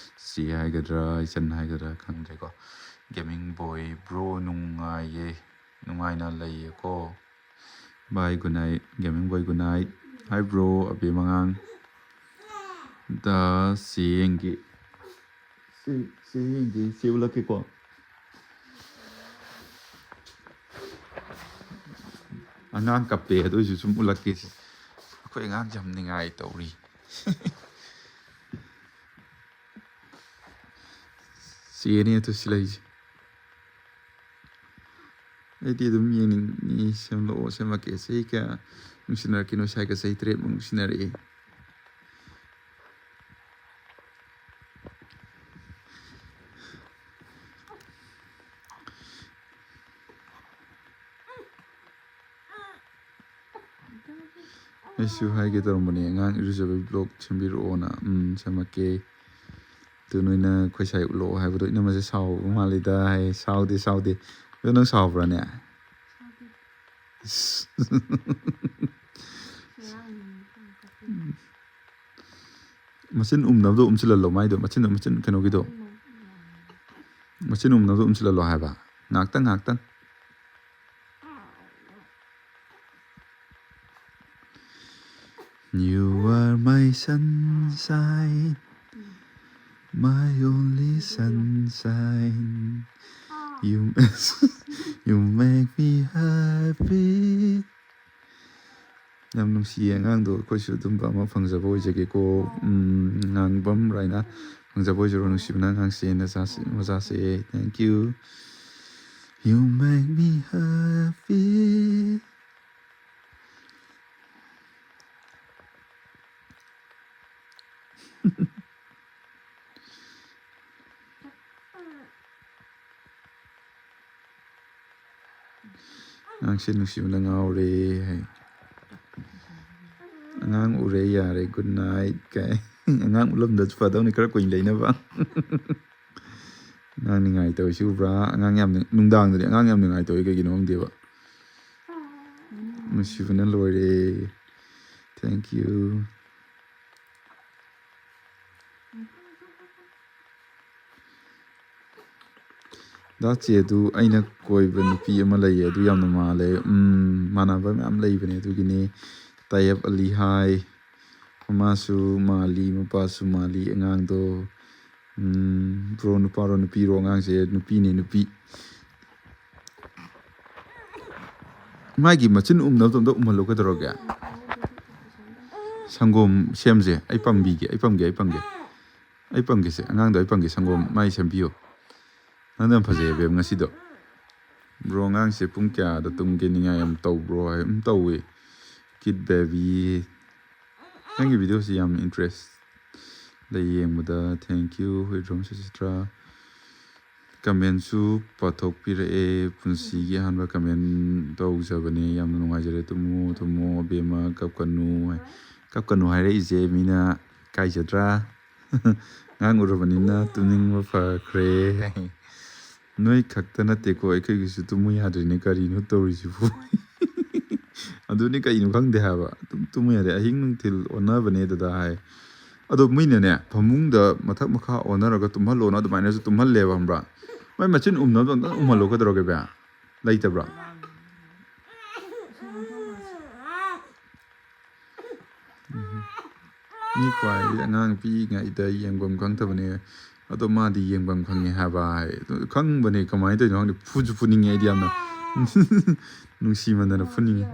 ꯆꯦ ꯍꯥꯏꯒꯗ꯭ꯔꯥ ꯏꯆꯟ ꯍꯥꯏꯒꯗ꯭ꯔꯥ ꯈꯪꯗ꯭ꯔꯦꯀꯣ ꯒꯦꯃꯤꯡ ꯕꯣꯏ ꯕ꯭ꯔꯣ ꯅꯨꯡꯉꯥꯏꯅ ꯂꯩꯌꯦꯀꯣ ꯕꯥꯏ ꯒꯨꯗ ꯅꯥꯏꯠ ꯒꯦꯃꯤꯡ ꯕꯣꯏ ꯒꯨꯗ ꯅꯥꯏꯠ ꯍꯥꯏ ꯕ꯭ꯔꯣ ꯑꯕꯦ ꯃꯉꯥꯡ ꯆꯦ ꯌꯦꯡꯒꯦ ꯆꯦ ꯎꯠꯂꯛꯀꯦꯀꯣ ꯑꯉꯥꯡ ꯀꯞꯄꯦ ꯑꯗꯨꯏꯁꯨ ꯁꯨꯝ ꯎꯠꯂꯛꯀꯦ ꯑꯩꯈꯣꯏ ꯑꯉꯥꯡꯁꯦ ꯌꯥꯝ ꯅꯤꯡꯉꯥꯏ ꯇꯧꯔꯤ ꯆꯦꯅꯤ ꯑꯗꯨ ꯁꯤ ꯂꯩꯁꯦ ꯑꯩꯗꯤ ꯑꯗꯨꯝ ꯌꯦꯡꯅꯤꯡꯉꯤ ꯁꯦꯝꯃꯛꯀꯦ ꯆꯍꯤ ꯀꯌꯥ ꯅꯨꯡꯁꯤꯅꯔꯛꯀꯦ ꯅꯣꯏ ꯁꯥꯏꯒ ꯆꯍꯤ 3 ꯅꯨꯡꯁꯤꯅꯔꯛꯑꯦ ꯑꯩꯁꯨ ꯍꯥꯏꯒꯦ ꯇꯧꯔꯝꯕꯅꯦ ꯑꯉꯥꯡ ꯏꯔꯨꯖꯕꯒꯤ ꯕ꯭ꯂꯣꯛ ꯁꯦꯝꯕꯤꯔꯛꯑꯣꯅ ꯁꯦꯝꯃꯛꯀꯦ ꯑꯗꯨ ꯅꯣꯏꯅ ꯑꯩꯈꯣꯏ ꯁꯥꯏ ꯎꯠꯂꯛꯑꯣ ꯍꯥꯏꯕꯗꯣ ꯏꯅꯝꯃꯁꯦ ꯁꯥꯎꯕ ꯃꯥꯜꯂꯤꯗ ꯍꯥꯏ ꯁꯥꯎꯗꯦ ꯑꯗꯣ ꯅꯪ ꯁꯥꯎꯕ꯭ꯔꯥꯅꯦ ꯃꯆꯤꯟ ꯎꯝꯅꯕꯗꯣ ꯎꯝꯁꯤꯜꯍꯜꯂꯣ ꯃꯥꯏꯗꯣ ꯃꯆꯤꯟ ꯀꯩꯅꯣꯒꯤꯗꯣ ꯃꯆꯤꯟ ꯎꯝꯅꯕꯗꯣ ꯎꯝꯁꯤꯜꯍꯜꯂꯣ ꯍꯥꯏꯕ ꯉꯥꯛꯇꯪ You are my sunshine, my only sunshine. You, you make me happy. ꯌꯥꯝ ꯅꯨꯡꯁꯤꯌꯦ ꯑꯉꯥꯡꯗꯣ ꯑꯩꯈꯣꯏꯁꯨ ꯑꯗꯨꯝꯕ ꯑꯃ ꯐꯪꯖꯕ ꯑꯣꯏꯖꯒꯦꯀꯣ ꯉꯥꯡꯕꯝ ꯔꯥꯏꯅꯥ ꯐꯪꯖꯕ ꯑꯣꯏꯖꯔꯣ ꯅꯨꯡꯁꯤꯕꯅ ꯑꯉꯥꯡꯁꯦ ꯃꯆꯥꯁꯦ thank you You make me happy ꯑꯉꯥꯡꯁꯦ ꯅꯨꯡꯁꯤꯕꯅ ꯉꯥꯎꯔꯦ ꯍꯥꯏ ꯑꯉꯥꯡ ꯎꯔꯦ ꯌꯥꯔꯦ ꯒꯨꯗ ꯅꯥꯏꯠ ꯀꯥꯏ ꯑꯉꯥꯡ ꯎꯠꯂꯝꯗꯁꯨ ꯐꯗꯧꯅꯤ ꯈꯔ ꯀꯨꯏꯅ ꯂꯩꯅꯕ ꯑꯉꯥꯡ ꯅꯤꯡꯉꯥꯏ ꯇꯧꯏꯁꯤ ꯎꯕ꯭ꯔꯥ ꯑꯉꯥꯡ ꯌꯥꯝ ꯅꯨꯡꯗꯥꯡꯗꯗꯤ ꯑꯉꯥꯡ ꯌꯥꯝ ꯅꯤꯡꯉꯥꯏ ꯇꯧꯏ ꯀꯩꯒꯤꯅꯣ ꯈꯪꯗꯦꯕ ꯅꯨꯡꯁꯤꯕꯅ ꯂꯣꯏꯔꯦ ꯊꯦꯡꯛ ꯌꯨ ꯗꯥꯆꯦꯗꯨ ꯑꯩꯅ ꯀꯣꯏꯕ ꯅꯨꯄꯤ ꯑꯃ ꯂꯩꯌꯦ ꯑꯗꯨ ꯌꯥꯝꯅ ꯃꯥꯜꯂꯦ ꯃꯥꯟꯅꯕ ꯃꯌꯥꯝ ꯂꯩꯕꯅꯦ ꯑꯗꯨꯒꯤꯅꯤ ꯇꯥꯏꯌꯞ ꯑꯂꯤ ꯍꯥꯏ ꯃꯃꯥꯁꯨ ꯃꯥꯜꯂꯤ ꯃꯄꯥꯁꯨ ꯃꯥꯜꯂꯤ ꯑꯉꯥꯡꯗꯣ ꯕ꯭ꯔꯣ ꯅꯨꯄꯥꯔꯣ ꯅꯨꯄꯤꯔꯣ ꯑꯉꯥꯡꯁꯦ ꯅꯨꯄꯤꯅꯦ ꯅꯨꯄꯤ ꯃꯥꯒꯤ ꯃꯆꯤꯟ ꯎꯝꯅꯕꯗꯣ ꯑꯝꯇ ꯎꯝꯍꯜꯂꯨ ꯀꯩꯗꯧꯔꯒꯦ ꯁꯪꯒꯣꯝ ꯁꯦꯝꯁꯦ ꯑꯩ ꯄꯝꯕꯤꯒꯦ ꯑꯩ ꯄꯝꯒꯦꯁꯦ ꯑꯉꯥꯡꯗꯣ ꯑꯩ ꯄꯝꯒꯦ ꯁꯪꯒꯣꯝ ꯃꯥꯏ ꯁꯦꯝꯕꯤꯌꯨ ꯅꯪꯅ ꯌꯥꯝ ꯐꯖꯩ ꯕꯦꯝ ꯉꯁꯤꯗꯣ ꯕ꯭ꯔꯣ ꯑꯉꯥꯡꯁꯦ ꯄꯨꯡ ꯀꯌꯥꯗ ꯇꯨꯝꯒꯦ ꯅꯤꯡꯉꯥꯏ ꯌꯥꯝ ꯇꯧꯕ꯭ꯔꯣ ꯍꯥꯏ ꯇꯧꯋꯦ ꯀꯤꯠ ꯕꯦꯕꯤ ꯅꯪꯒꯤ ꯚꯤꯗꯤꯑꯣꯁꯤ ꯌꯥꯝ ꯏꯟꯇꯔꯦꯁ ꯂꯩ ꯌꯦꯡꯕꯗ ꯊꯦꯡꯛ ꯌꯨ ꯍꯨꯏꯗ꯭ꯔꯣꯝ ꯁꯨꯆꯤꯇ꯭ꯔꯥ ꯀꯃꯦꯟꯁꯨ ꯄꯥꯊꯣꯛꯄꯤꯔꯛꯑꯦ ꯄꯨꯟꯁꯤꯒꯤ ꯑꯍꯥꯟꯕ ꯀꯃꯦꯟ ꯇꯧꯖꯕꯅꯦ ꯌꯥꯝꯅ ꯅꯨꯡꯉꯥꯏꯖꯔꯦ ꯇꯨꯝꯃꯣ ꯇꯨꯝꯃꯣ ꯑꯕꯦꯝꯃ ꯀꯞꯀꯅꯨ ꯀꯞꯀꯅꯨ ꯍꯥꯏꯔꯛꯏꯁꯦ ꯃꯤꯅ ꯀꯥꯏꯖꯗ꯭ꯔꯥ ꯑꯉꯥꯡ ꯎꯔꯕꯅꯤꯅ ꯇꯨꯝꯅꯤꯡꯕ ꯐꯈ꯭ꯔꯦ ꯅꯣꯏ ꯈꯛꯇ ꯅꯠꯇꯦꯀꯣ ꯑꯩꯈꯣꯏꯒꯤꯁꯨ ꯇꯨꯝꯃꯨ ꯌꯥꯗ꯭ꯔꯤꯅꯦ ꯀꯔꯤꯅꯣ ꯇꯧꯔꯤꯁꯤꯕꯨ ꯑꯗꯨꯅꯤ ꯀꯩꯅꯣ ꯈꯪꯗꯦ ꯍꯥꯏꯕ ꯑꯗꯨꯝ ꯇꯨꯝꯃꯨ ꯌꯥꯗꯦ ꯑꯍꯤꯡ ꯅꯨꯡꯊꯤꯜ ꯑꯣꯟꯅꯕꯅꯦ ꯗꯗꯥ ꯍꯥꯏ ꯑꯗꯣ ꯃꯤꯅꯅꯦ ꯐꯃꯨꯡꯗ ꯃꯊꯛ ꯃꯈꯥ ꯑꯣꯟꯅꯔꯒ ꯇꯨꯝꯍꯜꯂꯣꯅ ꯑꯗꯨꯃꯥꯏꯅꯁꯨ ꯇꯨꯝꯍꯜꯂꯦꯕ ꯈꯪꯕ꯭ꯔꯥ ꯃꯣꯏ ꯃꯆꯤꯟ ꯎꯝꯅꯕꯗꯣ ꯑꯝꯇꯪ ꯎꯝꯍꯜꯂꯣ ꯀꯩꯗꯧꯔꯒꯦ ꯕꯌꯥ ꯂꯩꯇꯕ꯭ꯔꯥ ꯃꯤ ꯈ꯭ꯋꯥꯏꯗꯒꯤ ꯑꯉꯥꯡ ꯄꯤꯛꯏꯉꯩꯗ ꯌꯦꯡꯐꯝ ꯈꯪꯗꯕꯅꯦ ꯑꯗꯣ ꯃꯥꯗꯤ ꯌꯦꯡꯐꯝ ꯈꯪꯉꯦ ꯍꯥꯏꯕ ꯍꯥꯏ ꯈꯪꯕꯅꯦ ꯀꯃꯥꯏꯅ ꯇꯧꯔꯤꯅꯣ ꯈꯪꯗꯦ ꯐꯨꯁꯨ ꯐꯨꯅꯤꯡꯉꯦ ꯑꯩꯗꯤ ꯌꯥꯝꯅ ꯅꯨꯡꯁꯤꯃꯟꯗꯅ ꯐꯨꯅꯤꯡꯉꯤ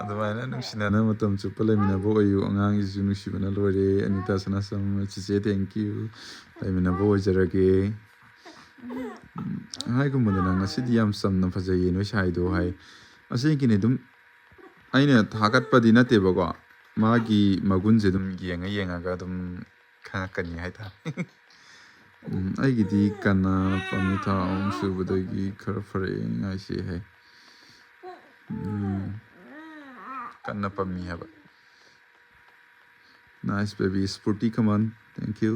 ꯑꯗꯨꯃꯥꯏꯅ ꯅꯨꯡꯁꯤꯅꯅ ꯃꯇꯝ ꯆꯨꯞꯄ ꯂꯩꯃꯤꯟꯅꯕ ꯑꯣꯏꯌꯨ ꯑꯉꯥꯡꯒꯤꯁꯨ ꯅꯨꯡꯁꯤꯕꯅ ꯂꯣꯏꯔꯦ ꯑꯅꯤꯇꯥ ꯁꯅꯥꯁꯝ ꯆꯤꯆꯦ ꯊꯦꯡꯛ ꯌꯨ ꯂꯩꯃꯤꯟꯅꯕ ꯑꯣꯏꯖꯔꯒꯦ ꯍꯥꯏꯒꯨꯝꯕꯗꯅ ꯉꯁꯤꯗꯤ ꯌꯥꯝ ꯆꯝꯅ ꯐꯖꯩꯌꯦ ꯅꯣꯏ ꯁꯥꯏꯗꯣ ꯍꯥꯏ ꯑꯁꯤꯒꯤꯅꯤ ꯑꯗꯨꯝ ꯑꯩꯅ ꯊꯥꯒꯠꯄꯗꯤ ꯅꯠꯇꯦꯕꯀꯣ ꯃꯥꯒꯤ ꯃꯒꯨꯟꯁꯦ ꯑꯗꯨꯝ ꯌꯦꯡꯉꯒ ꯑꯗꯨꯝ ꯈꯪꯉꯛꯀꯅꯤ ꯍꯥꯏꯇꯥꯔꯦ ꯑꯩꯒꯤꯗꯤ ꯀꯅꯥꯅ ꯄꯥꯝꯃꯤ ꯊꯥ 3 ꯁꯨꯕꯗꯒꯤ ꯈꯔ ꯐꯔꯛꯑꯦ ꯉꯥꯏꯁꯦ ꯍꯥꯏ ꯀꯟꯅ ꯄꯝꯃꯤ ꯍꯥꯏꯕ nice baby Sphurti come on thank you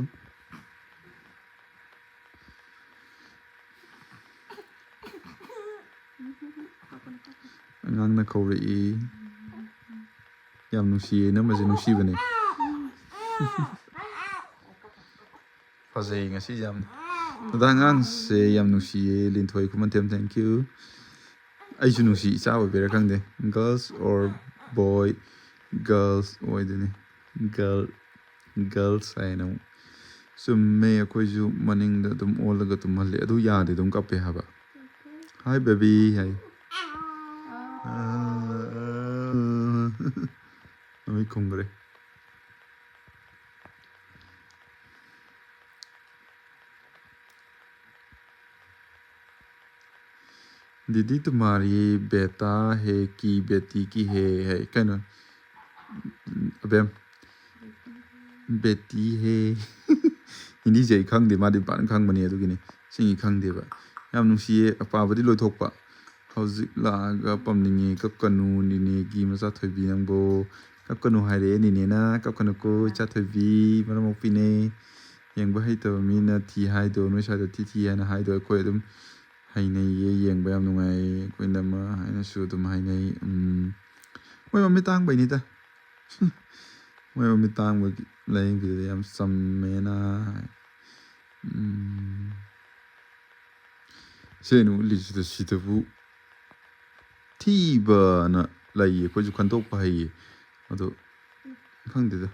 ꯑꯉꯥꯡꯅ ꯀꯧꯔꯛꯏ ꯌꯥꯝ ꯅꯨꯡꯁꯤꯌꯦ ꯅꯝꯕꯁꯦ ꯅꯨꯡꯁꯤꯕꯅꯦ ꯐꯖꯩ ꯉꯁꯤꯁꯦ ꯌꯥꯝꯅ ꯗꯗꯥ ꯑꯉꯥꯡꯁꯦ ꯌꯥꯝ ꯅꯨꯡꯁꯤꯌꯦ ꯂꯤꯟꯊꯣꯏ ꯈꯨꯃꯟꯊꯦꯝ ꯊꯦꯡꯛ ꯌꯨ ꯑꯩꯁꯨ ꯅꯨꯡꯁꯤ ꯏꯆꯥ ꯑꯣꯏꯕꯩꯔꯥ ꯈꯪꯗꯦ ꯒꯔꯜꯁ ꯑꯣꯔ ꯕꯣꯏ ꯒꯔꯜꯁ ꯑꯣꯏꯗꯣꯏꯅꯤ ꯒꯔꯜꯁ ꯍꯥꯏꯅ ꯑꯃꯨꯛ ꯆꯨꯝꯃꯦ ꯑꯩꯈꯣꯏꯁꯨ ꯃꯅꯤꯡꯗ ꯑꯗꯨꯝ ꯑꯣꯜꯂꯒ ꯇꯨꯝꯍꯜꯂꯦ ꯑꯗꯨ ꯌꯥꯗꯦ ꯑꯗꯨꯝ ꯀꯞꯄꯦ ꯍꯥꯏꯕ ꯍꯥꯏ ꯕꯦꯕꯤ ꯍꯥꯏ ꯃꯃꯤꯠ ꯈꯨꯝꯈ꯭ꯔꯦ दीदी तुम्हारी बेटा है कि बेटी की है कहीं अबेम बेटी है हिंदी से खंगदे मादि पान खंगबनी अदुगिनी सिंगी खंगदेबा याम नुसिये अपाबदि लोइथोकपा हौजिक लागा पमनिंगे कपकनु निनेगी मचा थोइबी नंगबो कपकनु हाइरे निनेना कपकनुको चा थोइबी मरमोपिने येंबा हैतब मीना थी हाइदो नोइ साइदा थी थी हाइना हाइदो अखोइ अदुम हाइनैये येंबा याम नुंगाइ कोइनमा हाइनासु अदुम हाइनै मोइ मम्मी तांगबैनिदा मोइ मम्मी तांगबगी लाइंगबिदे याम सम्मेना सेनु लिजिदा सिदबु थीबना लाइये कोइजु खंतोकपा हाइये अदो खंगदेदा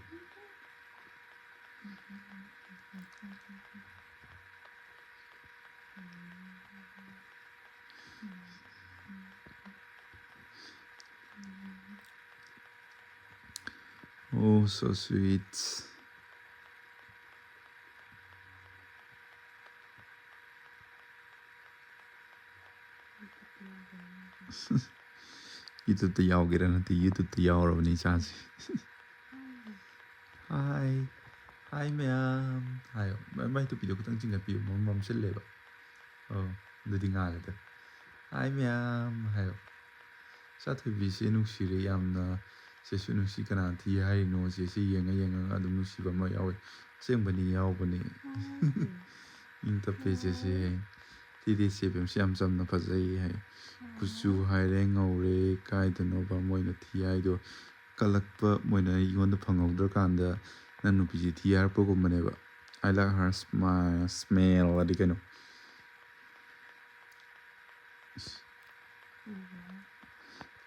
Oh, so sweet. ꯌꯨꯇꯨꯕꯇ ꯌꯥꯎꯒꯦꯔꯥ ꯅꯠꯇꯦ ꯌꯨꯇꯨꯕꯇ ꯌꯥꯎꯔꯕꯅꯤ ꯏꯆꯥꯁꯦ. ꯍꯥꯏ ꯃꯌꯥꯝ ꯍꯥꯏꯌꯣ. ꯃꯥꯏ ꯇꯨꯄꯤꯗꯣ ꯈꯤꯇꯪ ꯆꯤꯡꯈꯠꯄꯤꯌꯨ, ꯃꯝꯁꯤꯜꯂꯦꯕ. ꯑꯗꯨꯗꯤ ꯉꯥꯜꯂꯦꯗ. ꯍꯥꯏ ꯃꯌꯥꯝ ꯍꯥꯏꯌꯣ. ꯏꯆꯥꯊꯣꯏꯕꯤꯁꯦ ꯅꯨꯡꯁꯤꯔꯦ ꯌꯥꯝꯅ. ꯆꯦꯁꯨ ꯅꯨꯡꯁꯤ. ꯀꯅꯥ ꯊꯤ ꯍꯥꯏꯔꯤꯅꯣ? ꯆꯦꯁꯦ ꯌꯦꯡꯉꯒ ꯑꯗꯨꯝ ꯅꯨꯡꯁꯤꯕ ꯑꯃ ꯌꯥꯎꯋꯦ. ꯑꯁꯦꯡꯕꯅꯤ ꯌꯥꯎꯕꯅꯤ. ꯏꯪ ꯇꯞꯄꯦ ꯆꯦꯁꯦ. ꯊꯤꯗꯦ ꯆꯦ ꯕꯦꯝꯁꯦ ꯌꯥꯝ ꯆꯝꯅ ꯐꯖꯩ ꯍꯥꯏ. ꯀꯨꯆꯨ ꯍꯥꯏꯔꯦ ꯉꯧꯔꯦ, ꯀꯥꯏꯗꯅꯣꯕ ꯃꯣꯏꯅ ꯊꯤ ꯍꯥꯏꯗꯣ. ꯀꯜꯂꯛꯄ ꯃꯣꯏꯅ ꯑꯩꯉꯣꯟꯗ ꯐꯪꯍꯧꯗ꯭ꯔꯀꯥꯟꯗ ꯅꯪ ꯅꯨꯄꯤꯁꯦ ꯊꯤ ꯍꯥꯏꯔꯛꯄꯒꯨꯝꯕꯅꯦꯕ. I like her smell ꯑꯗꯤ ꯀꯩꯅꯣ.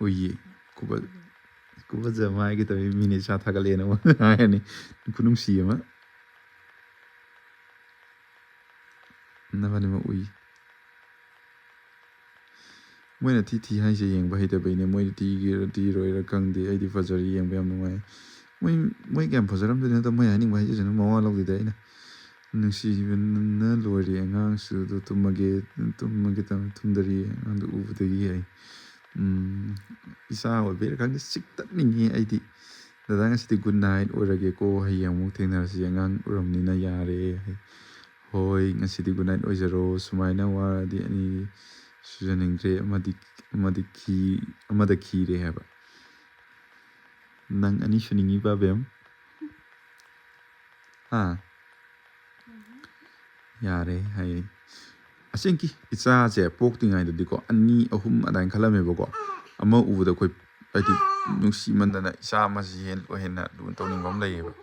ꯎꯏꯌꯦ. ꯀꯨꯕꯖ ꯑꯃ ꯍꯥꯏꯒꯦ ꯇꯧꯋꯤ, ꯃꯤꯅ ꯏꯁꯥ ꯊꯥꯒꯠꯂꯦꯅ ꯍꯥꯏꯔꯅꯤ. ꯈꯨꯅꯨꯡꯁꯤ ꯑꯃ. ꯅꯕꯥꯅꯤꯃꯛ ꯎꯏ. ꯃꯣꯏꯅ ꯊꯤ ꯍꯥꯏꯁꯦ ꯌꯦꯡꯕ ꯍꯩꯇꯕꯩꯅꯦ. ꯃꯣꯏꯗꯤ ꯊꯤꯒꯦꯔꯥ ꯊꯤꯔꯣꯏꯔꯥ ꯈꯪꯗꯦ. ꯑꯩꯗꯤ ꯐꯖꯔꯤ, ꯌꯦꯡꯕ ꯌꯥꯝ ꯅꯨꯡꯉꯥꯏ. ꯃꯣꯏ ꯀꯌꯥꯝ ꯐꯖꯔꯝꯗꯣꯏꯅꯣ ꯅꯠꯇ ꯃꯣꯏ ꯍꯥꯏꯅꯤꯡꯕ ꯍꯥꯏꯖꯁꯅꯨ, ꯃꯋꯥ ꯂꯧꯗꯦꯗ ꯑꯩꯅ. ꯅꯨꯡꯁꯤꯕꯅ ꯂꯣꯏꯔꯦ ꯑꯉꯥꯡꯁꯨ ꯇꯨꯝꯃꯒꯦ ꯇꯨꯝꯗꯔꯤ ꯑꯉꯥꯡꯗꯣ ꯎꯕꯗꯒꯤ ꯍꯥꯏ. ꯏꯆꯥ ꯑꯣꯏꯕꯩꯔꯥ ꯈꯪꯗꯦ ꯆꯤꯛꯇꯠꯅꯤꯡꯉꯦ ꯑꯩꯗꯤ. ꯗꯗꯥ ꯉꯁꯤꯗꯤ ꯒꯨꯗ ꯅꯥꯏꯠ ꯑꯣꯏꯔꯒꯦꯀꯣ, ꯍꯌꯦꯡ ꯑꯃꯨꯛ ꯊꯦꯡꯅꯔꯁꯤ, ꯑꯉꯥꯡ ꯎꯔꯝꯅꯤꯅ ꯌꯥꯔꯦ ꯍꯥꯏ. ꯍꯣꯏ ꯉꯁꯤꯗꯤ ꯒꯨꯗ ꯅꯥꯏꯠ ꯑꯣꯏꯖꯔꯣ. ꯁꯨꯃꯥꯏꯅ ꯋꯥꯔꯗꯤ ꯑꯅꯤ ꯁꯨꯖꯅꯤꯡꯗ꯭ꯔꯦ, ꯑꯃꯗ ꯈꯤꯔꯦ ꯍꯥꯏꯕ. ꯅꯪ ꯑꯅꯤ ꯁꯨꯅꯤꯡꯉꯤꯕ ꯕꯦꯝ? ꯌꯥꯔꯦ ꯍꯥꯏꯌꯦ. ꯑꯁꯦꯡꯀꯤ ꯏꯆꯥꯁꯦ ꯄꯣꯛꯇ꯭ꯔꯤꯉꯩꯗꯗꯤꯀꯣ 2, 3 ꯑꯗꯨꯃꯥꯏꯅ ꯈꯜꯂꯝꯃꯦꯕꯀꯣ. ꯑꯃ ꯎꯕꯗ ꯑꯩꯈꯣꯏ ꯍꯥꯏꯗꯤ ꯅꯨꯡꯁꯤꯃꯟꯗꯅ ꯏꯆꯥ ꯑꯃꯁꯤ ꯍꯦꯟꯅ ꯂꯨꯅ ꯇꯧꯅꯤꯡꯕ ꯑꯃ ꯂꯩꯌꯦꯕ.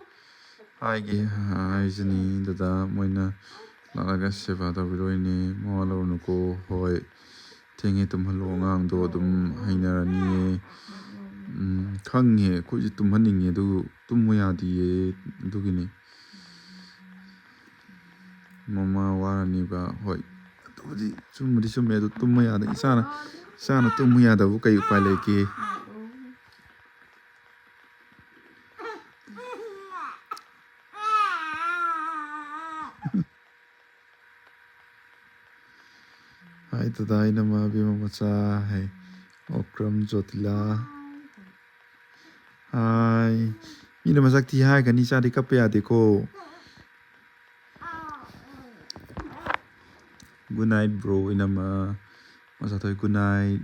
ꯍꯥꯏꯖꯅꯤ ꯗꯗꯥ, ꯃꯣꯏꯅ ꯂꯥꯛꯑꯒ ꯁꯦꯕꯥ ꯇꯧꯕꯤꯗꯣꯏꯅꯦ, ꯃꯋꯥ ꯂꯧꯔꯨꯅꯨꯀꯣ. ꯍꯣꯏ ꯊꯦꯡꯉꯦ ꯇꯨꯝꯍꯜꯂꯣ, ꯑꯉꯥꯡꯗꯣ ꯑꯗꯨꯝ ꯍꯩꯅꯔꯅꯤꯌꯦ. ꯈꯪꯉꯦ ꯑꯩꯈꯣꯏꯁꯨ ꯇꯨꯝꯍꯟꯅꯤꯡꯉꯦ, ꯑꯗꯨ ꯇꯨꯝꯃꯨ ꯌꯥꯗꯤꯌꯦ, ꯑꯗꯨꯒꯤꯅꯤ. ꯃꯃꯥ ꯋꯥꯔꯅꯤꯕ. ꯍꯣꯏ ꯑꯗꯨꯕꯨꯗꯤ ꯆꯨꯝꯃꯦ. ꯑꯗꯨ ꯇꯨꯝꯃ ꯌꯥꯗ ꯏꯆꯥꯅ ꯇꯨꯝꯃꯨ ꯌꯥꯗꯕꯨ ꯀꯩ ꯎꯄꯥꯏ ꯂꯩꯒꯦ? ꯍꯥꯏ ꯗꯗꯥ ꯑꯩꯅꯃ ꯕꯦꯝꯃ ꯃꯆꯥ ꯍꯥꯏ. ꯑꯣꯀ꯭ꯔꯝ ꯖꯣꯇꯤꯂꯥ ꯍꯥꯏ. ꯃꯤꯅ ꯃꯁꯛ ꯊꯤ ꯍꯥꯏꯔꯒꯅꯤ, ꯏꯆꯥꯗꯤ ꯀꯞꯄ ꯌꯥꯗꯦꯀꯣ. ꯒꯨꯗ ꯅꯥꯏꯠ ꯕ꯭ꯔꯣ ꯏꯅꯝꯃ. ꯃꯆꯥꯊꯣꯏ ꯒꯨꯗ ꯅꯥꯏꯠ.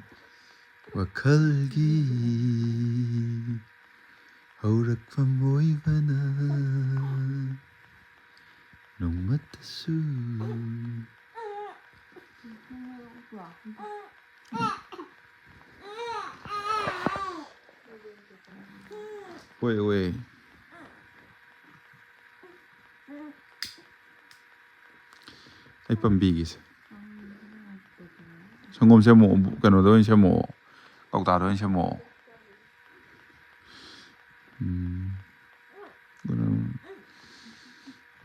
ꯋꯥꯈꯜꯒꯤ ꯍꯧꯔꯛꯐꯝ ꯑꯣꯏꯕꯅ ꯅꯣꯡꯃꯇꯁꯨ. ꯍꯣꯏ. ꯑꯩ ꯄꯥꯝꯕꯤꯒꯤꯁꯦ. ꯁꯪꯒꯣꯝ ꯁꯦꯝꯃꯛꯑꯣ, ꯀꯩꯅꯣꯗ ꯑꯣꯏꯅ ꯁꯦꯝꯃꯛꯑꯣ, ꯀꯧꯇꯥꯗ ꯑꯣꯏꯅ ꯁꯦꯝꯃꯛꯑꯣ.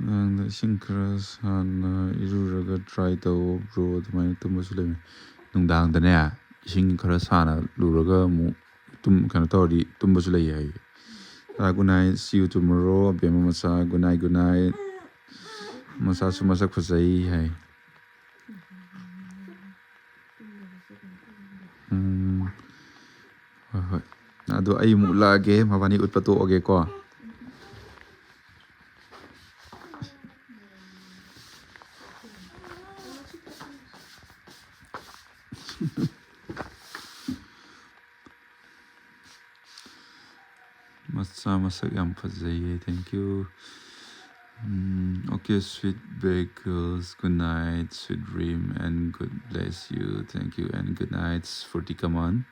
ꯑꯉꯥꯡꯗ ꯏꯁꯤꯡ ꯈꯔ ꯁꯥꯅ ꯏꯔꯨꯔꯒ ꯇ꯭ꯔꯥꯏ ꯇꯧꯑꯣ ꯕ꯭ꯔꯣ. ꯑꯗꯨꯃꯥꯏꯅ ꯇꯨꯝꯕꯁꯨ ꯂꯩꯕꯅꯤ. ꯅꯨꯡꯗꯥꯡꯗꯅꯦ ꯏꯁꯤꯡ ꯈꯔ ꯁꯥꯅ ꯂꯨꯔꯒ ꯑꯃꯨꯛ ꯀꯩꯅꯣ ꯇꯧꯔꯗꯤ ꯇꯨꯝꯕꯁꯨ ꯂꯩꯌꯦ ꯍꯥꯏꯌꯦ. ꯒꯨꯗ ꯅꯥꯏꯠ, ꯁꯤ ꯌꯨ ꯇꯨꯃꯣꯔꯣ ꯕꯦꯝꯃ ꯃꯆꯥ. Good night. ꯃꯆꯥꯁꯨ ꯃꯁꯛ ꯐꯖꯩ ꯍꯥꯏ. ꯍꯣꯏ. ꯑꯗꯣ ꯑꯩ ꯑꯃꯨꯛ ꯎꯠꯂꯛꯑꯒꯦ, ꯃꯕꯥꯅꯤ ꯎꯠꯄ ꯇꯣꯛꯑꯒꯦꯀꯣ. ꯃꯆꯥ ꯃꯁꯛ ꯌꯥꯝ ꯐꯖꯩꯌꯦ. Thank you. Okay, sweet bagels. Good night, sweet dream, and God bless you. Thank you and good night. Furti, come on.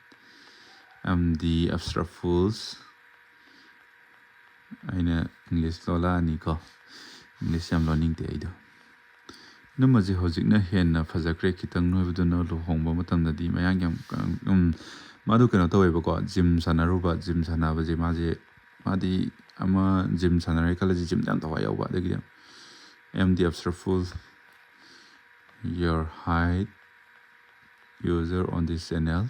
I'm the Abstra Fools. ꯑꯩꯅ ꯏꯪꯂꯤꯁ ꯂꯣꯜꯂꯛꯑꯅꯤꯀꯣ. ꯏꯪꯂꯤꯁ ꯌꯥꯝ ꯂꯣꯟꯅꯤꯡꯗꯦ ꯑꯩꯗꯣ. ꯅꯝꯃꯁꯦ ꯍꯧꯖꯤꯛꯅ ꯍꯦꯟꯅ ꯐꯖꯈ꯭ꯔꯦ. ꯈꯤꯇꯪ ꯅꯣꯏꯕꯗꯨꯅ ꯂꯨꯍꯣꯡꯕ ꯃꯇꯝꯗꯗꯤ ꯃꯌꯥꯡ ꯌꯥꯝ ꯃꯥꯗꯣ ꯀꯩꯅꯣ ꯇꯧꯋꯦꯕꯀꯣ. ꯖꯤꯝ ꯁꯥꯟꯅꯔꯨꯕ. ꯖꯤꯝ ꯁꯥꯟꯅꯕꯁꯦ ꯃꯥꯗꯤ ꯑꯃ ꯖꯤꯝ ꯁꯥꯟꯅꯔꯦ ꯈꯜꯂꯁꯤ, ꯖꯤꯝꯗ ꯌꯥꯝ ꯊꯋꯥꯏ ꯌꯥꯎꯕ. ꯑꯗꯒꯤꯗꯤ am the Abstra Fool. Your height user on this channel.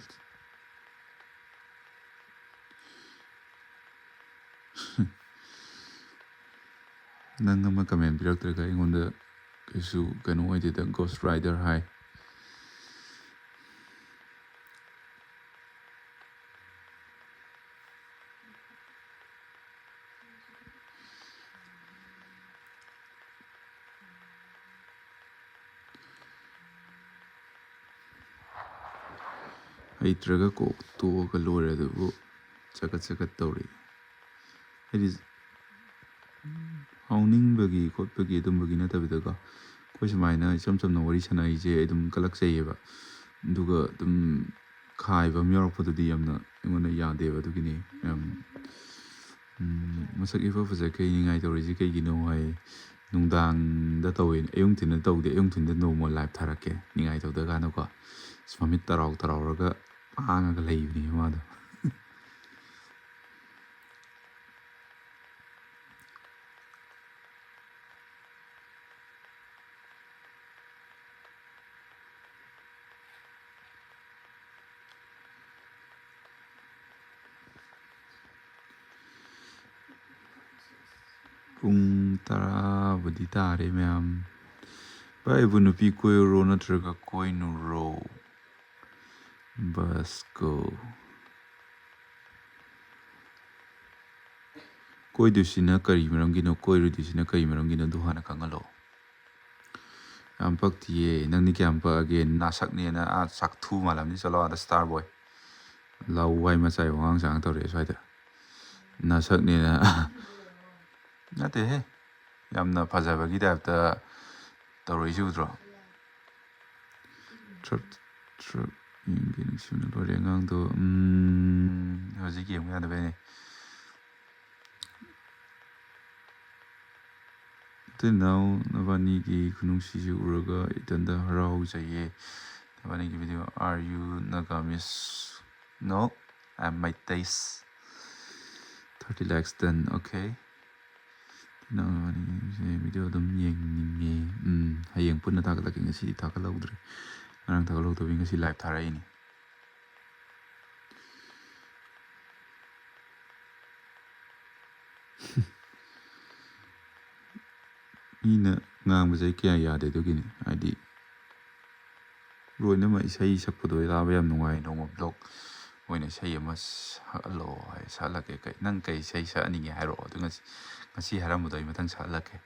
ꯅꯪ ꯑꯃ ꯀꯃꯦꯟ ꯄꯤꯔꯛꯇ꯭ꯔꯒ ꯑꯩꯉꯣꯟꯗ ꯀꯩꯁꯨ ꯀꯩꯅꯣ ꯑꯣꯏꯗꯦꯗ. ꯒꯣꯁ ꯔꯥꯏꯗꯔ ꯍꯥꯏ. ꯍꯩꯇ꯭ꯔꯒ ꯀꯣꯛ ꯇꯣꯛꯑꯒ ꯂꯣꯏꯔꯦ ꯑꯗꯨꯕꯨ ꯆꯒꯠ ꯇꯧꯔꯤ ꯍꯥꯏꯗꯤ ꯍꯥꯎꯅꯤꯡꯕꯒꯤ ꯈꯣꯠꯄꯒꯤ ꯑꯗꯨꯝꯕꯒꯤ ꯅꯠꯇꯕꯤꯗꯀꯣ ꯑꯩꯈꯣꯏ ꯁꯨꯃꯥꯏꯅ ꯏꯆꯝ ꯆꯝꯅ ꯋꯥꯔꯤ ꯁꯥꯟꯅꯔꯤꯁꯦ ꯑꯩ ꯑꯗꯨꯝ ꯀꯜꯂꯛꯆꯩꯌꯦꯕ ꯑꯗꯨꯒ ꯑꯗꯨꯝ ꯈꯥꯏꯕ ꯑꯃ ꯌꯥꯎꯔꯛꯄꯗꯨꯗꯤ ꯌꯥꯝꯅ ꯑꯩꯉꯣꯟꯗ ꯌꯥꯗꯦꯕ ꯑꯗꯨꯒꯤꯅꯤ ꯌꯥꯝ ꯃꯁꯛ ꯏꯐ ꯐꯖꯈꯩ ꯅꯤꯡꯉꯥꯏ ꯇꯧꯔꯤꯁꯤ ꯀꯩꯒꯤꯅꯣ ꯍꯥꯏ ꯅꯨꯡꯗꯥꯡꯗ ꯇꯧꯋꯦ ꯑꯌꯨꯛ ꯊꯤꯟꯗ ꯇꯧꯗꯦ ꯑꯌꯨꯛ ꯊꯤꯟꯗ ꯅꯣꯡꯃ ꯂꯥꯏꯚ ꯊꯥꯔꯛꯀꯦ ꯅꯤꯡꯉꯥꯏ ꯇꯧꯗ ꯀꯥꯟꯗꯀꯣ ꯃꯃꯤꯠ ꯇꯔꯥꯎꯔꯒ ꯄꯥꯡꯉꯒ ꯂꯩꯕꯅꯤ ꯃꯥꯗꯣ ꯄꯨꯡ 10 ꯇꯥꯔꯦ ꯃꯌꯥꯝ ꯚꯥꯏꯕꯨ ꯅꯨꯄꯤ ꯀꯣꯏꯔꯣ ꯅꯠꯇ꯭ꯔꯒ ꯀꯣꯏꯅꯨꯔꯣ ꯕꯁꯀꯣ ꯀꯣꯏꯗꯣꯏꯁꯤꯅ ꯀꯔꯤ ꯃꯔꯝꯒꯤꯅꯣ ꯀꯣꯏꯔꯣꯏꯗꯣꯏꯁꯤꯅ ꯀꯔꯤ ꯃꯔꯝꯒꯤꯅꯣ ꯑꯗꯨ ꯍꯥꯟꯅ ꯈꯪꯍꯜꯂꯣ ꯌꯥꯝ ꯄꯛꯇꯤꯌꯦ ꯅꯪꯗꯤ ꯀꯌꯥꯝ ꯄꯛꯑꯒꯦ ꯅꯥꯁꯛꯅꯦꯅ ꯆꯥꯛꯊꯨ ꯃꯥꯜꯂꯝꯅꯤ ꯆꯠꯂꯣ ꯑꯥꯗ ꯁ꯭ꯇꯥꯔ ꯕꯣꯏ ꯂꯋꯥꯏ ꯃꯆꯥꯏ ꯋꯥꯉꯥꯡ ꯁꯥꯉꯥꯡ ꯇꯧꯔꯛꯑꯦ ꯁ꯭ꯋꯥꯏꯗ ꯅꯥꯁꯛꯅꯦꯅ ꯅꯠꯇꯦꯍꯦ ꯌꯥꯝꯅ ꯐꯖꯕꯒꯤ ꯇꯥꯏꯞꯇ ꯇꯧꯔꯛꯏꯁꯤ ꯎꯗ꯭ꯔꯣ ꯇ꯭ꯔꯛ ꯌꯦꯡꯒꯦ ꯅꯨꯡꯁꯤꯕꯅ ꯂꯣꯏꯔꯦ ꯑꯉꯥꯡꯗꯣ ꯍꯧꯖꯤꯛ ꯌꯦꯡꯕ ꯌꯥꯗꯕꯩꯅꯦ ꯏꯇꯩ ꯏꯅꯥꯎ ꯅꯕꯥꯅꯤꯒꯤ ꯈꯨꯅꯨꯡꯁꯤꯁꯤ ꯎꯔꯒ ꯏꯊꯟꯇ ꯍꯔꯥꯎꯖꯩꯌꯦ नवानी की video are you Nagamese no I am Meitei 30 likes done okay Navani video अदम येंगे हयेंग पुन्ना थागलके ngasi थागलौद्रे ngarang थागलौदबि ngasi live थाराइनि मीना ngangbꯖꯩ kya yade dugini haidi ꯂꯣꯏꯅꯃꯛ ꯏꯁꯩ ꯁꯛꯄꯗꯣ ꯇꯥꯕ ꯌꯥꯝ ꯅꯨꯡꯉꯥꯏ ꯅꯣꯡꯃ ꯕ꯭ꯂꯣꯛ ꯑꯣꯏꯅ ꯏꯁꯩ ꯑꯃ ꯁꯛꯍꯜꯂꯣ ꯍꯥꯏ ꯁꯛꯍꯜꯂꯛꯀꯦ ꯅꯪ ꯀꯩ ꯏꯁꯩ ꯁꯛꯍꯟꯅꯤꯡꯉꯦ ꯍꯥꯏꯔꯛꯑꯣ ꯑꯗꯨ ꯉꯁꯤ ꯍꯥꯏꯔꯝꯕꯗꯣ ꯑꯩ ꯃꯊꯪ ꯁꯛꯍꯜꯂꯛꯀꯦ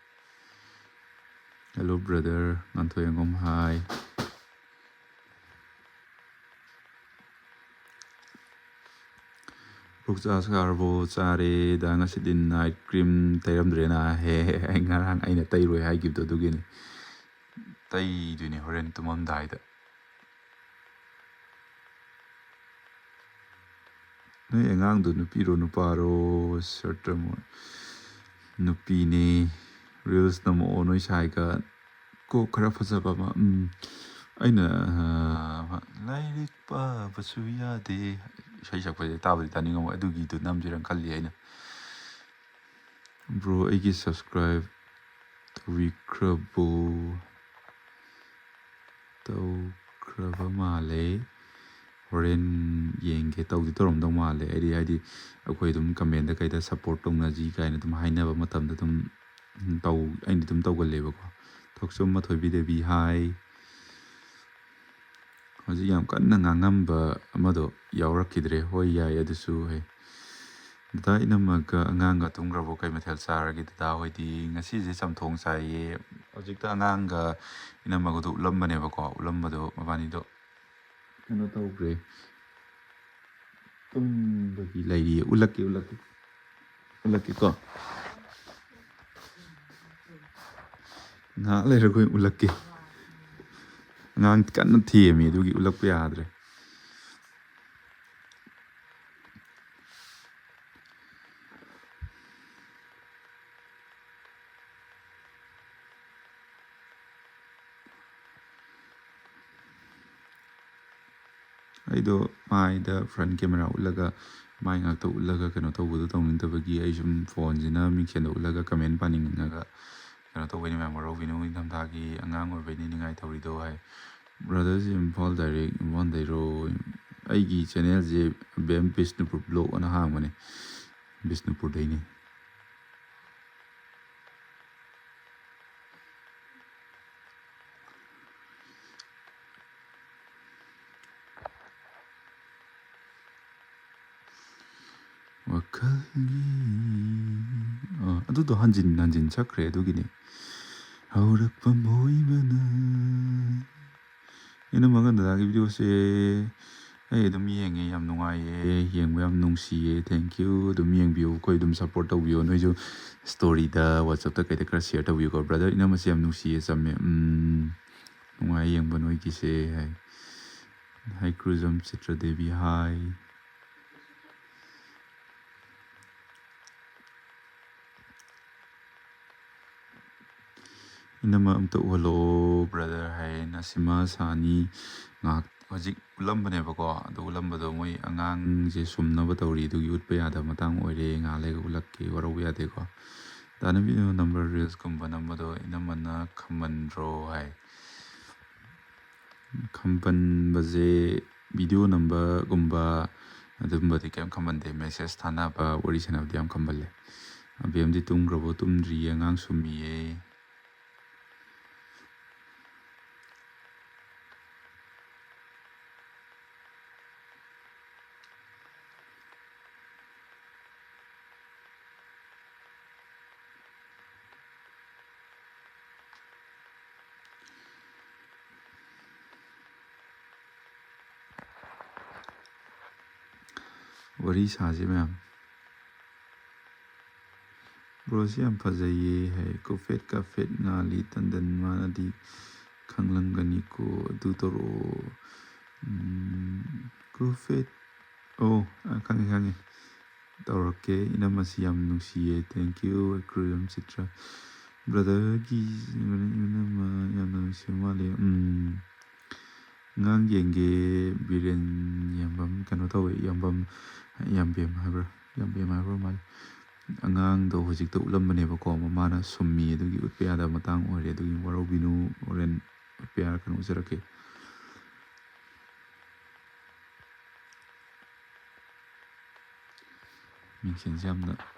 ꯍꯦꯜꯂꯣ ꯕ꯭ꯔꯗꯔ ꯉꯥꯟꯊꯣꯏꯉꯝ ꯍꯥꯏ ꯕ꯭ꯔꯣꯛꯆꯥ ꯆꯥꯔꯕꯣ ꯆꯥꯔꯦ ꯗꯥ ꯉꯁꯤꯗꯤ ꯅꯥꯏꯠ ꯀ꯭ꯔꯤꯝ ꯇꯩꯔꯝꯗ꯭ꯔꯦꯅ ꯍꯦ ꯑꯩ ꯉꯔꯥꯡ ꯑꯩꯅ ꯇꯩꯔꯣꯏ ꯍꯥꯏꯈꯤꯕꯗꯣ ꯑꯗꯨꯒꯤꯅꯤ ꯇꯩꯗꯣꯏꯅꯦ ꯍꯣꯔꯦꯟ ꯇꯨꯝꯃꯝꯗꯥꯏꯗ ꯅꯣꯏ ꯑꯉꯥꯡꯗꯣ ꯅꯨꯄꯤꯔꯣ ꯅꯨꯄꯥꯔꯣ ꯁꯔꯇ ꯅꯨꯄꯤꯅꯦ ꯔꯤꯜꯁ ꯅꯝꯃꯛꯑꯣ ꯅꯣꯏ ꯁꯥꯏꯒ ꯀꯣꯛ ꯈꯔ ꯐꯖꯕ ꯑꯃ ꯑꯩꯅ ꯂꯥꯏꯔꯤꯛ ꯄꯥꯕꯁꯨ ꯌꯥꯗꯦ ꯏꯁꯩ ꯁꯛꯄꯁꯦ ꯇꯥꯕꯗꯤ ꯇꯥꯅꯤꯡꯉꯝꯃꯣꯏ ꯑꯗꯨꯒꯤꯗꯨ ꯅꯝꯁꯤꯔꯅ ꯈꯜꯂꯤ ꯑꯩꯅ ꯕ꯭ꯔꯣ ꯑꯩꯒꯤ ꯁꯕꯁꯀ꯭ꯔꯥꯏꯞ ꯇꯧꯈ꯭ꯔꯕ ꯃꯥꯜꯂꯦ ꯍꯣꯔꯦꯟ ꯌꯦꯡꯒꯦ ꯇꯧꯔꯝꯗꯧ ꯃꯥꯜꯂꯦ ꯍꯥꯏꯗꯤ ꯑꯩꯈꯣꯏ ꯑꯗꯨꯝ ꯀꯃꯦꯟꯗ ꯀꯩꯗ ꯁꯞꯄꯣꯔꯠ ꯇꯧꯅꯁꯤ ꯀꯥꯏꯅ ꯑꯗꯨꯝ ꯍꯥꯏꯅꯕ ꯃꯇꯝꯗ ꯑꯗꯨꯝ ꯑꯩꯅ ꯑꯗꯨꯝ ꯇꯧꯒꯜꯂꯦꯕꯀꯣ ꯊꯣꯛꯆꯨꯝ ꯃꯊꯣꯏꯕꯤꯗꯦꯕꯤ ꯍꯥꯏ ꯍꯧꯖꯤꯛ ꯌꯥꯝ ꯀꯟꯅ ꯉꯥꯡꯉꯝꯕ ꯑꯃꯗꯣ ꯌꯥꯎꯔꯛꯈꯤꯗ꯭ꯔꯦ ꯍꯣꯏ ꯌꯥꯏ ꯑꯗꯨꯁꯨ ꯍꯩ ꯗꯗꯥ ꯏꯅꯝꯃꯒ ꯑꯉꯥꯡꯒ ꯇꯨꯝꯈ꯭ꯔꯕꯣ ꯀꯩ ꯃꯊꯦꯜ ꯆꯥꯔꯒꯦ ꯗꯗꯥ ꯍꯣꯏꯗꯤ ꯉꯁꯤꯁꯦ ꯆꯝꯊꯣꯡ ꯆꯥꯏꯌꯦ ꯍꯧꯖꯤꯛꯇ ꯑꯉꯥꯡꯒ ꯏꯅꯝꯃꯒꯗꯣ ꯎꯠꯂꯝꯕꯅꯦꯕꯀꯣ ꯎꯠꯂꯝꯕꯗꯣ ꯃꯕꯥꯅꯤꯗꯣ ꯀꯩꯅꯣ ꯇꯧꯈ꯭ꯔꯦ ꯇꯨꯝꯕꯒꯤ ꯂꯩꯔꯤꯌꯦ ꯎꯠꯂꯛꯀꯦꯀꯣ ꯉꯥꯏꯍꯥꯛ ꯂꯩꯔꯒ ꯑꯣꯏꯅ ꯎꯠꯂꯛꯀꯦ ꯑꯉꯥꯡ ꯀꯟꯅ ꯊꯦꯝꯃꯤ ꯑꯗꯨꯒꯤ ꯎꯠꯂꯛꯄ ꯌꯥꯗ꯭ꯔꯦ ꯑꯩꯗꯣ ꯃꯥꯏꯗ ꯐ꯭ꯔꯟ ꯀꯦꯃꯦꯔꯥ ꯎꯠꯂꯒ ꯃꯥꯏ ꯉꯥꯛꯇ ꯎꯠꯂꯒ ꯀꯩꯅꯣ ꯇꯧꯕꯗꯣ ꯇꯧꯅꯤꯡꯗꯕꯒꯤ ꯑꯩ ꯁꯨꯝ ꯐꯣꯟꯁꯤꯅ ꯃꯤꯡꯁꯦꯟꯗ ꯎꯠꯂꯒ ꯀꯃꯦꯟ ꯄꯥꯅꯤꯡꯉꯒ ꯀꯩꯅꯣ ꯇꯧꯕꯩꯅꯤ ꯃꯌꯥꯝ ꯋꯥꯔꯧꯕꯤꯅꯨ ꯏꯪꯊꯝꯊꯥꯒꯤ ꯑꯉꯥꯡ ꯑꯣꯏꯕꯩꯅꯤ ꯅꯤꯡꯉꯥꯏ ꯇꯧꯔꯤꯗꯣ ꯍꯥꯏ ꯕ꯭ꯔꯗꯔꯁꯦ ꯏꯝꯐꯥꯜꯗꯩꯔꯣ ꯑꯩꯒꯤ ꯆꯦꯅꯦꯜꯁꯦ ꯕꯦꯝ ꯕꯤꯁꯅꯨꯄꯨꯔ ꯕ꯭ꯂꯣꯛ ꯑꯅ ꯍꯥꯡꯕꯅꯦ ꯕꯤꯁꯅꯨꯄꯨꯔꯗꯩꯅꯤ ꯋꯥꯈꯜꯒꯤ ꯑꯗꯨꯗꯣ ꯍꯟꯖꯤꯟ ꯆꯠꯈ꯭ꯔꯦ ꯑꯗꯨꯒꯤꯅꯤ ꯍꯧꯔꯛꯄ ꯃꯣꯏꯕꯅ ꯑꯩꯅ ꯃꯉꯟ ꯗꯗꯥꯒꯤ ꯚꯤꯗꯤꯑꯣꯁꯦ ꯑꯩ ꯑꯗꯨꯝ ꯌꯦꯡꯉꯦ ꯌꯥꯝ ꯅꯨꯡꯉꯥꯏꯌꯦ ꯌꯦꯡꯕ ꯌꯥꯝ ꯅꯨꯡꯁꯤꯌꯦ ꯊꯦꯡꯛ ꯌꯨ ꯑꯗꯨꯝ ꯌꯦꯡꯕꯤꯌꯨ ꯑꯩꯈꯣꯏ ꯑꯗꯨꯝ ꯁꯞꯄꯣꯔꯠ ꯇꯧꯕꯤꯌꯨ ꯅꯣꯏꯁꯨ ꯁ꯭ꯇꯣꯔꯤꯗ ꯋꯥꯆꯞꯇ ꯀꯩꯗ ꯈꯔ ꯁꯤꯌꯔ ꯇꯧꯕꯤꯌꯨꯀꯣ ꯕ꯭ꯔꯗꯔ ꯏꯅꯝꯃꯁꯤ ꯌꯥꯝ ꯅꯨꯡꯁꯤꯌꯦ ꯆꯝꯃꯦ ꯅꯨꯡꯉꯥꯏ ꯌꯦꯡꯕ ꯅꯣꯏꯒꯤꯁꯦ ꯍꯥꯏ ꯍꯩꯀ꯭ꯔꯨꯖꯝ ꯆꯤꯇ꯭ꯔꯗꯦꯕꯤ ꯍꯥꯏ ꯏꯅꯝꯃ ꯑꯝꯇ ꯎꯍꯜꯂꯛꯑꯣ ꯕ꯭ꯔꯗꯔ ꯍꯥꯏ ꯅꯁꯤꯃꯥ ꯁꯥꯅꯤ ꯉꯥꯏꯍꯥꯛ ꯍꯧꯖꯤꯛ ꯎꯠꯂꯝꯕꯅꯦꯕꯀꯣ ꯑꯗꯨ ꯎꯠꯂꯝꯕꯗꯣ ꯃꯣꯏ ꯑꯉꯥꯡꯁꯦ ꯁꯨꯝꯅꯕ ꯇꯧꯔꯤ ꯑꯗꯨꯒꯤ ꯎꯠꯄ ꯌꯥꯗꯕ ꯃꯇꯥꯡ ꯑꯣꯏꯔꯦ ꯉꯥꯏꯍꯥꯛ ꯂꯩꯔꯒ ꯎꯠꯂꯛꯀꯦ ꯋꯥꯔꯧꯕ ꯌꯥꯗꯦꯀꯣ ꯇꯥꯟꯅꯕꯤꯗꯨ ꯅꯝꯕꯔ ꯔꯤꯜꯁꯀꯨꯝꯕ ꯅꯝꯕꯗꯣ ꯏꯅꯝꯃꯅ ꯈꯝꯃꯟꯗ꯭ꯔꯣ ꯍꯥꯏ ꯈꯝꯕꯟꯕꯁꯦ ꯚꯤꯗꯤꯑꯣ ꯅꯝꯕꯒꯨꯝꯕ ꯑꯗꯨꯝꯕꯗꯤ ꯀꯩꯝ ꯈꯝꯕꯟꯗꯦ ꯃꯦꯁꯦꯁ ꯊꯥꯅꯕ ꯋꯥꯔꯤ ꯁꯥꯟꯅꯕꯗꯤ ꯌꯥꯝ ꯈꯝꯕꯜꯂꯦ ꯑꯕꯦꯝꯗꯤ ꯇꯨꯝꯈ꯭ꯔꯕꯣ ꯇꯨꯝꯗ꯭ꯔꯤꯌꯦ ꯑꯉꯥꯡ ꯁꯨꯝꯃꯤꯌꯦ ꯋꯥꯔꯤ ꯁꯥꯁꯤ ꯃꯌꯥꯝ ꯕ꯭ꯔꯣꯁꯤ ꯌꯥꯝ ꯐꯖꯩꯌꯦ ꯍꯥꯏ ꯀꯣꯐꯦꯠ ꯀꯥꯐꯦꯠ ꯉꯥꯜꯂꯤ ꯇꯟꯗꯟ ꯃꯥꯅꯗꯤ ꯈꯪꯂꯝꯒꯅꯤꯀꯣ ꯑꯗꯨ ꯇꯧꯔꯛꯑꯣ ꯀꯣꯐꯦꯠ ꯑꯣ ꯈꯪꯉꯦ ꯈꯪꯉꯦ ꯇꯧꯔꯛꯀꯦ ꯏꯅꯝꯃꯁꯤ ꯌꯥꯝ ꯅꯨꯡꯁꯤꯌꯦ ꯊꯦꯡꯛ ꯌꯨ ꯈꯨꯔꯨꯝ ꯆꯤꯇ꯭ꯔ ꯕ꯭ꯔꯗꯔꯒꯤ ꯏꯅꯝꯃ ꯌꯥꯝꯅ ꯅꯨꯡꯁꯤꯕ ꯃꯥꯜꯂꯦ ꯑꯉꯥꯡ ꯌꯦꯡꯒꯦ ꯕꯤꯔꯦꯟ ꯌꯥꯝꯕꯝ ꯀꯩꯅꯣ ꯇꯧꯋꯦ ꯌꯥꯝꯕꯝ ꯌꯥꯝꯕꯦꯝ ꯍꯥꯏꯕ꯭ꯔꯥ ꯌꯥꯝꯕꯦꯝ ꯍꯥꯏꯕ꯭ꯔꯥ ꯃꯥꯜꯂꯦ ꯑꯉꯥꯡꯗꯣ ꯍꯧꯖꯤꯛꯇ ꯎꯠꯂꯝꯕꯅꯦꯕꯀꯣ ꯃꯃꯥꯅ ꯁꯨꯝꯃꯤ ꯑꯗꯨꯒꯤ ꯎꯠꯄ ꯌꯥꯗꯕ ꯃꯇꯥꯡ ꯑꯣꯏꯔꯦ ꯑꯗꯨꯒꯤ ꯋꯥꯔꯧꯕꯤꯅꯨ ꯍꯣꯔꯦꯟ ꯎꯠꯄ ꯌꯥꯔꯀꯥꯟꯗ ꯎꯠꯆꯔꯛꯀꯦ ꯃꯤꯡꯁꯦꯟꯁꯦ ꯌꯥꯝꯅ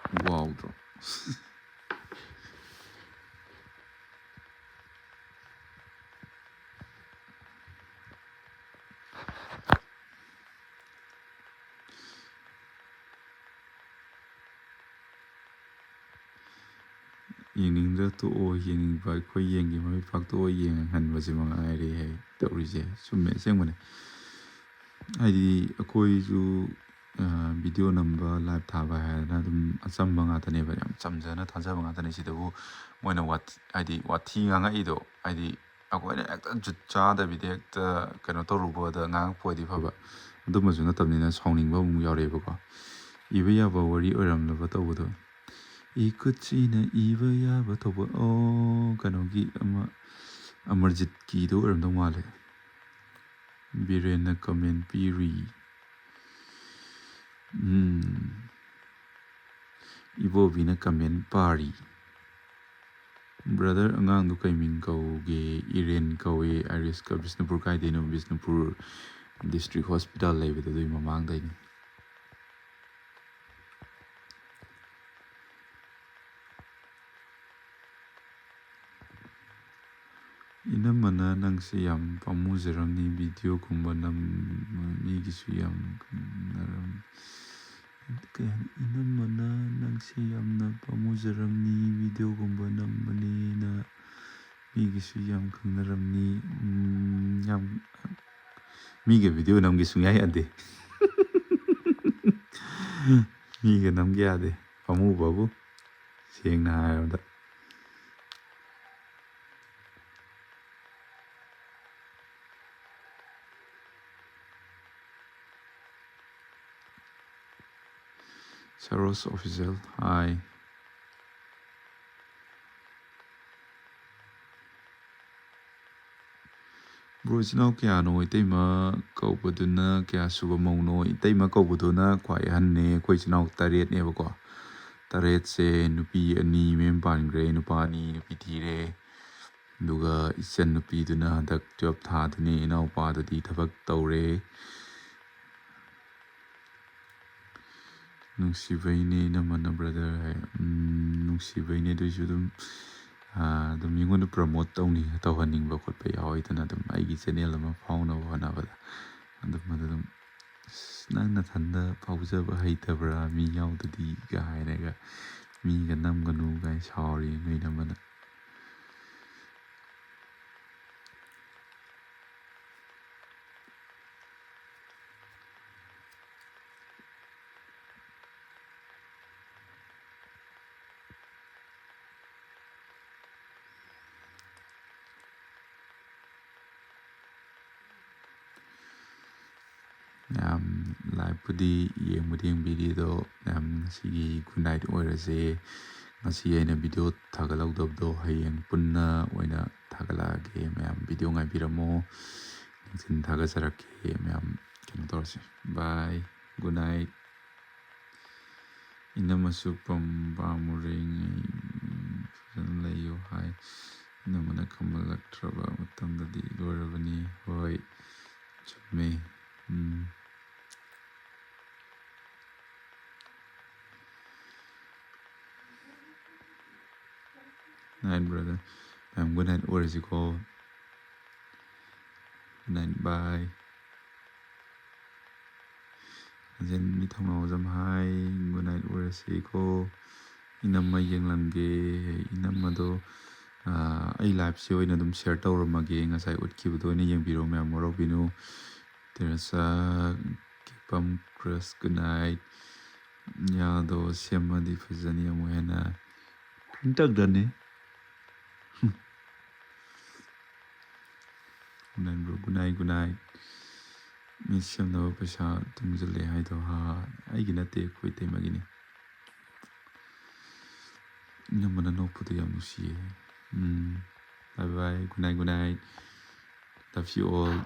ꯋꯥꯎꯗ꯭ꯔꯣ ꯌꯦꯡꯅꯤꯡꯗ꯭ꯔ ꯇꯣꯛꯑꯣ ꯌꯦꯡꯅꯤꯡꯕ ꯑꯩꯈꯣꯏ ꯌꯦꯡꯒꯤ ꯃꯃꯤꯠ ꯐꯥꯛꯇꯣꯛꯑꯣ ꯌꯦꯡꯍꯟꯕꯁꯤ ꯃꯉꯥꯏꯔꯦ ꯍꯥꯏ ꯇꯧꯔꯤꯁꯦ ꯆꯨꯝꯃꯦ ꯑꯁꯦꯡꯕꯅꯦ ꯍꯥꯏꯗꯤ ꯑꯩꯈꯣꯏꯁꯨ ꯚꯤꯗꯤꯑꯣ ꯅꯝꯕ ꯂꯥꯏꯚ ꯊꯥꯕ ꯍꯥꯏꯗꯅ ꯑꯗꯨꯝ ꯑꯆꯝꯕ ꯉꯥꯛꯇꯅꯦꯕ ꯌꯥꯝ ꯆꯝꯖꯅ ꯊꯥꯖꯕ ꯉꯥꯛꯇꯅꯦ ꯁꯤꯗꯕꯨ ꯃꯣꯏꯅ ꯍꯥꯏꯗꯤ ꯋꯥꯊꯤ ꯉꯥꯡꯉꯛꯏꯗꯣ ꯍꯥꯏꯗꯤ ꯑꯩꯈꯣꯏꯅ ꯍꯦꯛꯇ ꯖꯨꯠ ꯆꯥꯗꯕꯤꯗ ꯍꯦꯛꯇ ꯀꯩꯅꯣ ꯇꯧꯔꯨꯕꯗ ꯉꯥꯡꯉꯛꯄ ꯑꯣꯏꯗꯤ ꯐꯕ ꯑꯗꯨꯝꯕꯁꯨ ꯅꯠꯇꯕꯅꯤꯅ ꯁꯥꯎꯅꯤꯡꯕ ꯑꯃꯨꯛ ꯌꯥꯎꯔꯛꯑꯦꯕꯀꯣ ꯏꯕ ꯌꯥꯕ ꯋꯥꯔꯤ ꯑꯣꯏꯔꯝꯂꯕ ꯇꯧꯕꯗꯣ ꯏꯈꯨꯠꯁꯤꯅ ꯏꯕ ꯌꯥꯕ ꯊꯧꯕ ꯀꯩꯅꯣꯒꯤ ꯑꯃ ꯑꯃꯔꯖꯤꯠꯀꯤꯗꯣ ꯑꯣꯏꯔꯝꯗꯧ ꯃꯥꯜꯂꯦ ꯕꯤꯔꯦꯟꯅ ꯀꯃꯦꯟ ꯄꯤꯔꯤ ꯏꯕꯣꯕꯤꯅ ꯀꯃꯦꯟ ꯄꯥꯔꯤ ꯕ꯭ꯔꯗꯔ ꯑꯉꯥꯡꯗꯣ ꯀꯩ ꯃꯤꯡ ꯀꯧꯒꯦ ꯏꯔꯦꯟ ꯀꯧꯋꯦ ꯑꯥꯏꯔꯤꯁꯀ ꯕꯤꯁꯅꯨꯄꯨꯔ ꯀꯥꯏꯗꯩꯅꯣ ꯕꯤꯁꯅꯨꯄꯨꯔ ꯗꯤꯁꯇ꯭ꯔꯤꯛ ꯍꯣꯁꯄꯤꯇꯥꯜ ꯂꯩꯕꯗꯣ ꯑꯗꯨꯒꯤ ꯃꯃꯥꯡꯗꯩꯅꯤ ꯏꯅꯝꯃꯅ ꯅꯪꯁꯦ ꯌꯥꯝ ꯄꯥꯝꯃꯨꯖꯔꯝꯅꯤ ꯚꯤꯗꯤꯑꯣꯒꯨꯝꯕ ꯃꯤꯒꯤꯁꯨ ꯌꯥꯝ ꯏꯅꯝꯃꯅ ꯅꯪꯁꯦ ꯌꯥꯝꯅ ꯄꯥꯝꯃꯨꯖꯔꯝꯅꯤ ꯚꯤꯗꯤꯑꯣꯒꯨꯝꯕ ꯅꯝꯕꯅꯤꯅ ꯃꯤꯒꯤꯁꯨ ꯌꯥꯝ ꯈꯪꯅꯔꯝꯅꯤ ꯌꯥꯝ ꯃꯤꯒ ꯚꯤꯗꯤꯑꯣ ꯅꯝꯒꯦ ꯁꯨꯡꯌꯥ ꯌꯥꯗꯦ ꯃꯤꯒ ꯅꯝꯒꯦ ꯌꯥꯗꯦ ꯄꯥꯝꯃꯨꯕꯕꯨ ꯁꯦꯡꯅ ꯍꯥꯏꯔꯕꯗ ꯁꯔꯣꯁ ꯑꯣꯐꯤꯁꯤꯌꯦꯜ ꯍꯥꯏ ꯕ꯭ꯔꯣ ꯏꯆꯤꯜ ꯏꯅꯥꯎ ꯀꯌꯥꯅꯣ ꯏꯇꯩꯃ ꯀꯧꯕꯗꯨꯅ ꯀꯌꯥ ꯁꯨꯕ ꯃꯧꯅꯣ ꯏꯇꯩꯃ ꯀꯧꯕꯗꯨꯅ ꯈ꯭ꯋꯥꯏ ꯑꯍꯟꯅꯦ ꯑꯩꯈꯣꯏ ꯏꯆꯤꯜ ꯏꯅꯥꯎ ꯇꯔꯦꯠꯅꯦꯕꯀꯣ ꯇꯔꯦꯠꯁꯦ ꯅꯨꯄꯤ 2 ꯃꯌꯨꯝ ꯄꯥꯟꯈ꯭ꯔꯦ ꯅꯨꯄꯥ 2 ꯅꯨꯄꯤ ꯊꯤꯔꯦ ꯑꯗꯨꯒ ꯏꯆꯟ ꯅꯨꯄꯤꯗꯨꯅ ꯍꯟꯗꯛ 12 ꯊꯥꯗꯨꯅꯤ ꯏꯅꯥꯎꯄꯥꯗꯨꯗꯤ ꯊꯕꯛ ꯇꯧꯔꯦ ꯅꯨꯡꯁꯤꯕꯩꯅꯦ ꯏꯅꯝꯃꯅ ꯕ꯭ꯔꯗꯔ ꯍꯥꯏ ꯅꯨꯡꯁꯤꯕꯩꯅꯦ ꯑꯗꯨꯏꯁꯨ ꯑꯗꯨꯝ ꯃꯤꯉꯣꯟꯗ ꯄ꯭ꯔꯃꯣꯠ ꯇꯧꯍꯟꯅꯤꯡꯕ ꯈꯣꯠꯄ ꯌꯥꯎꯋꯤꯗꯅ ꯑꯗꯨꯝ ꯑꯩꯒꯤ ꯆꯦꯅꯦꯜ ꯑꯃ ꯐꯥꯎꯅꯕ ꯍꯣꯠꯅꯕꯗ ꯑꯗꯨꯝ ꯅꯪ ꯅꯊꯟꯗ ꯐꯥꯎꯖꯕ ꯍꯩꯇꯕ꯭ꯔꯥ ꯃꯤ ꯌꯥꯎꯗꯗꯤ ꯍꯥꯏꯔꯒ ꯃꯤꯒ ꯅꯝꯒꯅꯨ ꯀꯥꯏ ꯁꯥꯎꯔꯤ ꯅꯣꯏ ꯏꯅꯝꯃꯅ ꯃꯌꯥꯝ ꯂꯥꯏꯚꯄꯨꯗꯤ ꯌꯦꯡꯕꯨꯗꯤ ꯌꯦꯡꯕꯤꯔꯤ ꯑꯗꯣ ꯃꯌꯥꯝ ꯉꯁꯤꯒꯤ ꯒꯨꯗ ꯅꯥꯏꯠ ꯑꯣꯏꯔꯁꯦ. ꯉꯁꯤ ꯑꯩꯅ ꯚꯤꯗꯤꯑꯣ ꯊꯥꯒꯠꯍꯧꯗꯕꯗꯣ ꯍꯌꯦꯡ ꯄꯨꯟꯅ ꯑꯣꯏꯅ ꯊꯥꯒꯠꯂꯛꯑꯒꯦ. ꯃꯌꯥꯝ ꯚꯤꯗꯤꯑꯣ ꯉꯥꯏꯕꯤꯔꯝꯃꯣ. ꯅꯨꯡꯊꯤꯜ ꯊꯥꯒꯠꯆꯔꯛꯀꯦ. ꯃꯌꯥꯝ ꯀꯩꯅꯣ ꯇꯧꯔꯁꯦ. ꯕꯥꯏ. Good night. ꯏꯅꯝꯃꯁꯨ ꯄꯥꯝꯃꯨꯔꯦꯉꯩ ꯐꯖꯅ ꯂꯩꯌꯨ ꯍꯥꯏ. ꯏꯅꯝꯃꯅ ꯈꯪꯃꯜꯂꯛꯇ꯭ꯔꯕ ꯃꯇꯝꯗꯗꯤ ꯂꯣꯏꯔꯕꯅꯤ. ꯍꯣꯏ, ꯆꯨꯝꯃꯦ. Night brother. ꯃꯌꯥꯝ ꯒꯨꯗ ꯅꯥꯏꯠ ꯑꯣꯏꯔꯁꯤꯀꯣ. Good night. ꯕꯥꯏ. ꯃꯤ ꯊꯧꯅꯥꯎꯖꯝ ꯍꯥꯏ. ꯒꯨꯗ ꯅꯥꯏꯠ ꯑꯣꯏꯔꯁꯤꯀꯣ. ꯏꯅꯝꯃ ꯌꯦꯡꯂꯝꯒꯦ. ꯏꯅꯝꯃꯗꯣ ꯑꯩ ꯂꯥꯏꯚꯁꯦ ꯑꯣꯏꯅ ꯑꯗꯨꯝ ꯁꯤꯌꯔ ꯇꯧꯔꯝꯃꯒꯦ. ꯉꯁꯥꯏ ꯎꯠꯈꯤꯕꯗꯣ ꯑꯣꯏꯅ ꯌꯦꯡꯕꯤꯔꯣ. ꯃꯌꯥꯝ ꯋꯥꯔꯧꯕꯤꯅꯨ. ꯇꯦꯔꯦꯁꯥ ꯀꯤꯄꯝ ꯀ꯭ꯔꯁ ꯒꯨꯗ ꯅꯥꯏꯠ. ꯌꯥꯗꯣ ꯁꯦꯝꯃꯗꯤ ꯐꯖꯅꯤ ꯑꯃꯨꯛ ꯍꯦꯟꯅ. ꯇꯪꯗꯅꯤ. Good night bro. Good night. Good night. ꯃꯤ ꯁꯦꯝꯅꯕ ꯄꯩꯁꯥ ꯇꯨꯡꯁꯤꯜꯂꯦ ꯍꯥꯏꯗꯣ ꯑꯩꯒꯤ ꯅꯠꯇꯦ, ꯑꯩꯈꯣꯏ ꯇꯩꯃꯒꯤꯅꯤ. ꯏꯅꯝꯃꯅ ꯅꯣꯛꯄꯗꯣ ꯌꯥꯝ ꯅꯨꯡꯁꯤꯌꯦ. Bye bye. Good night. Good night. Love you all.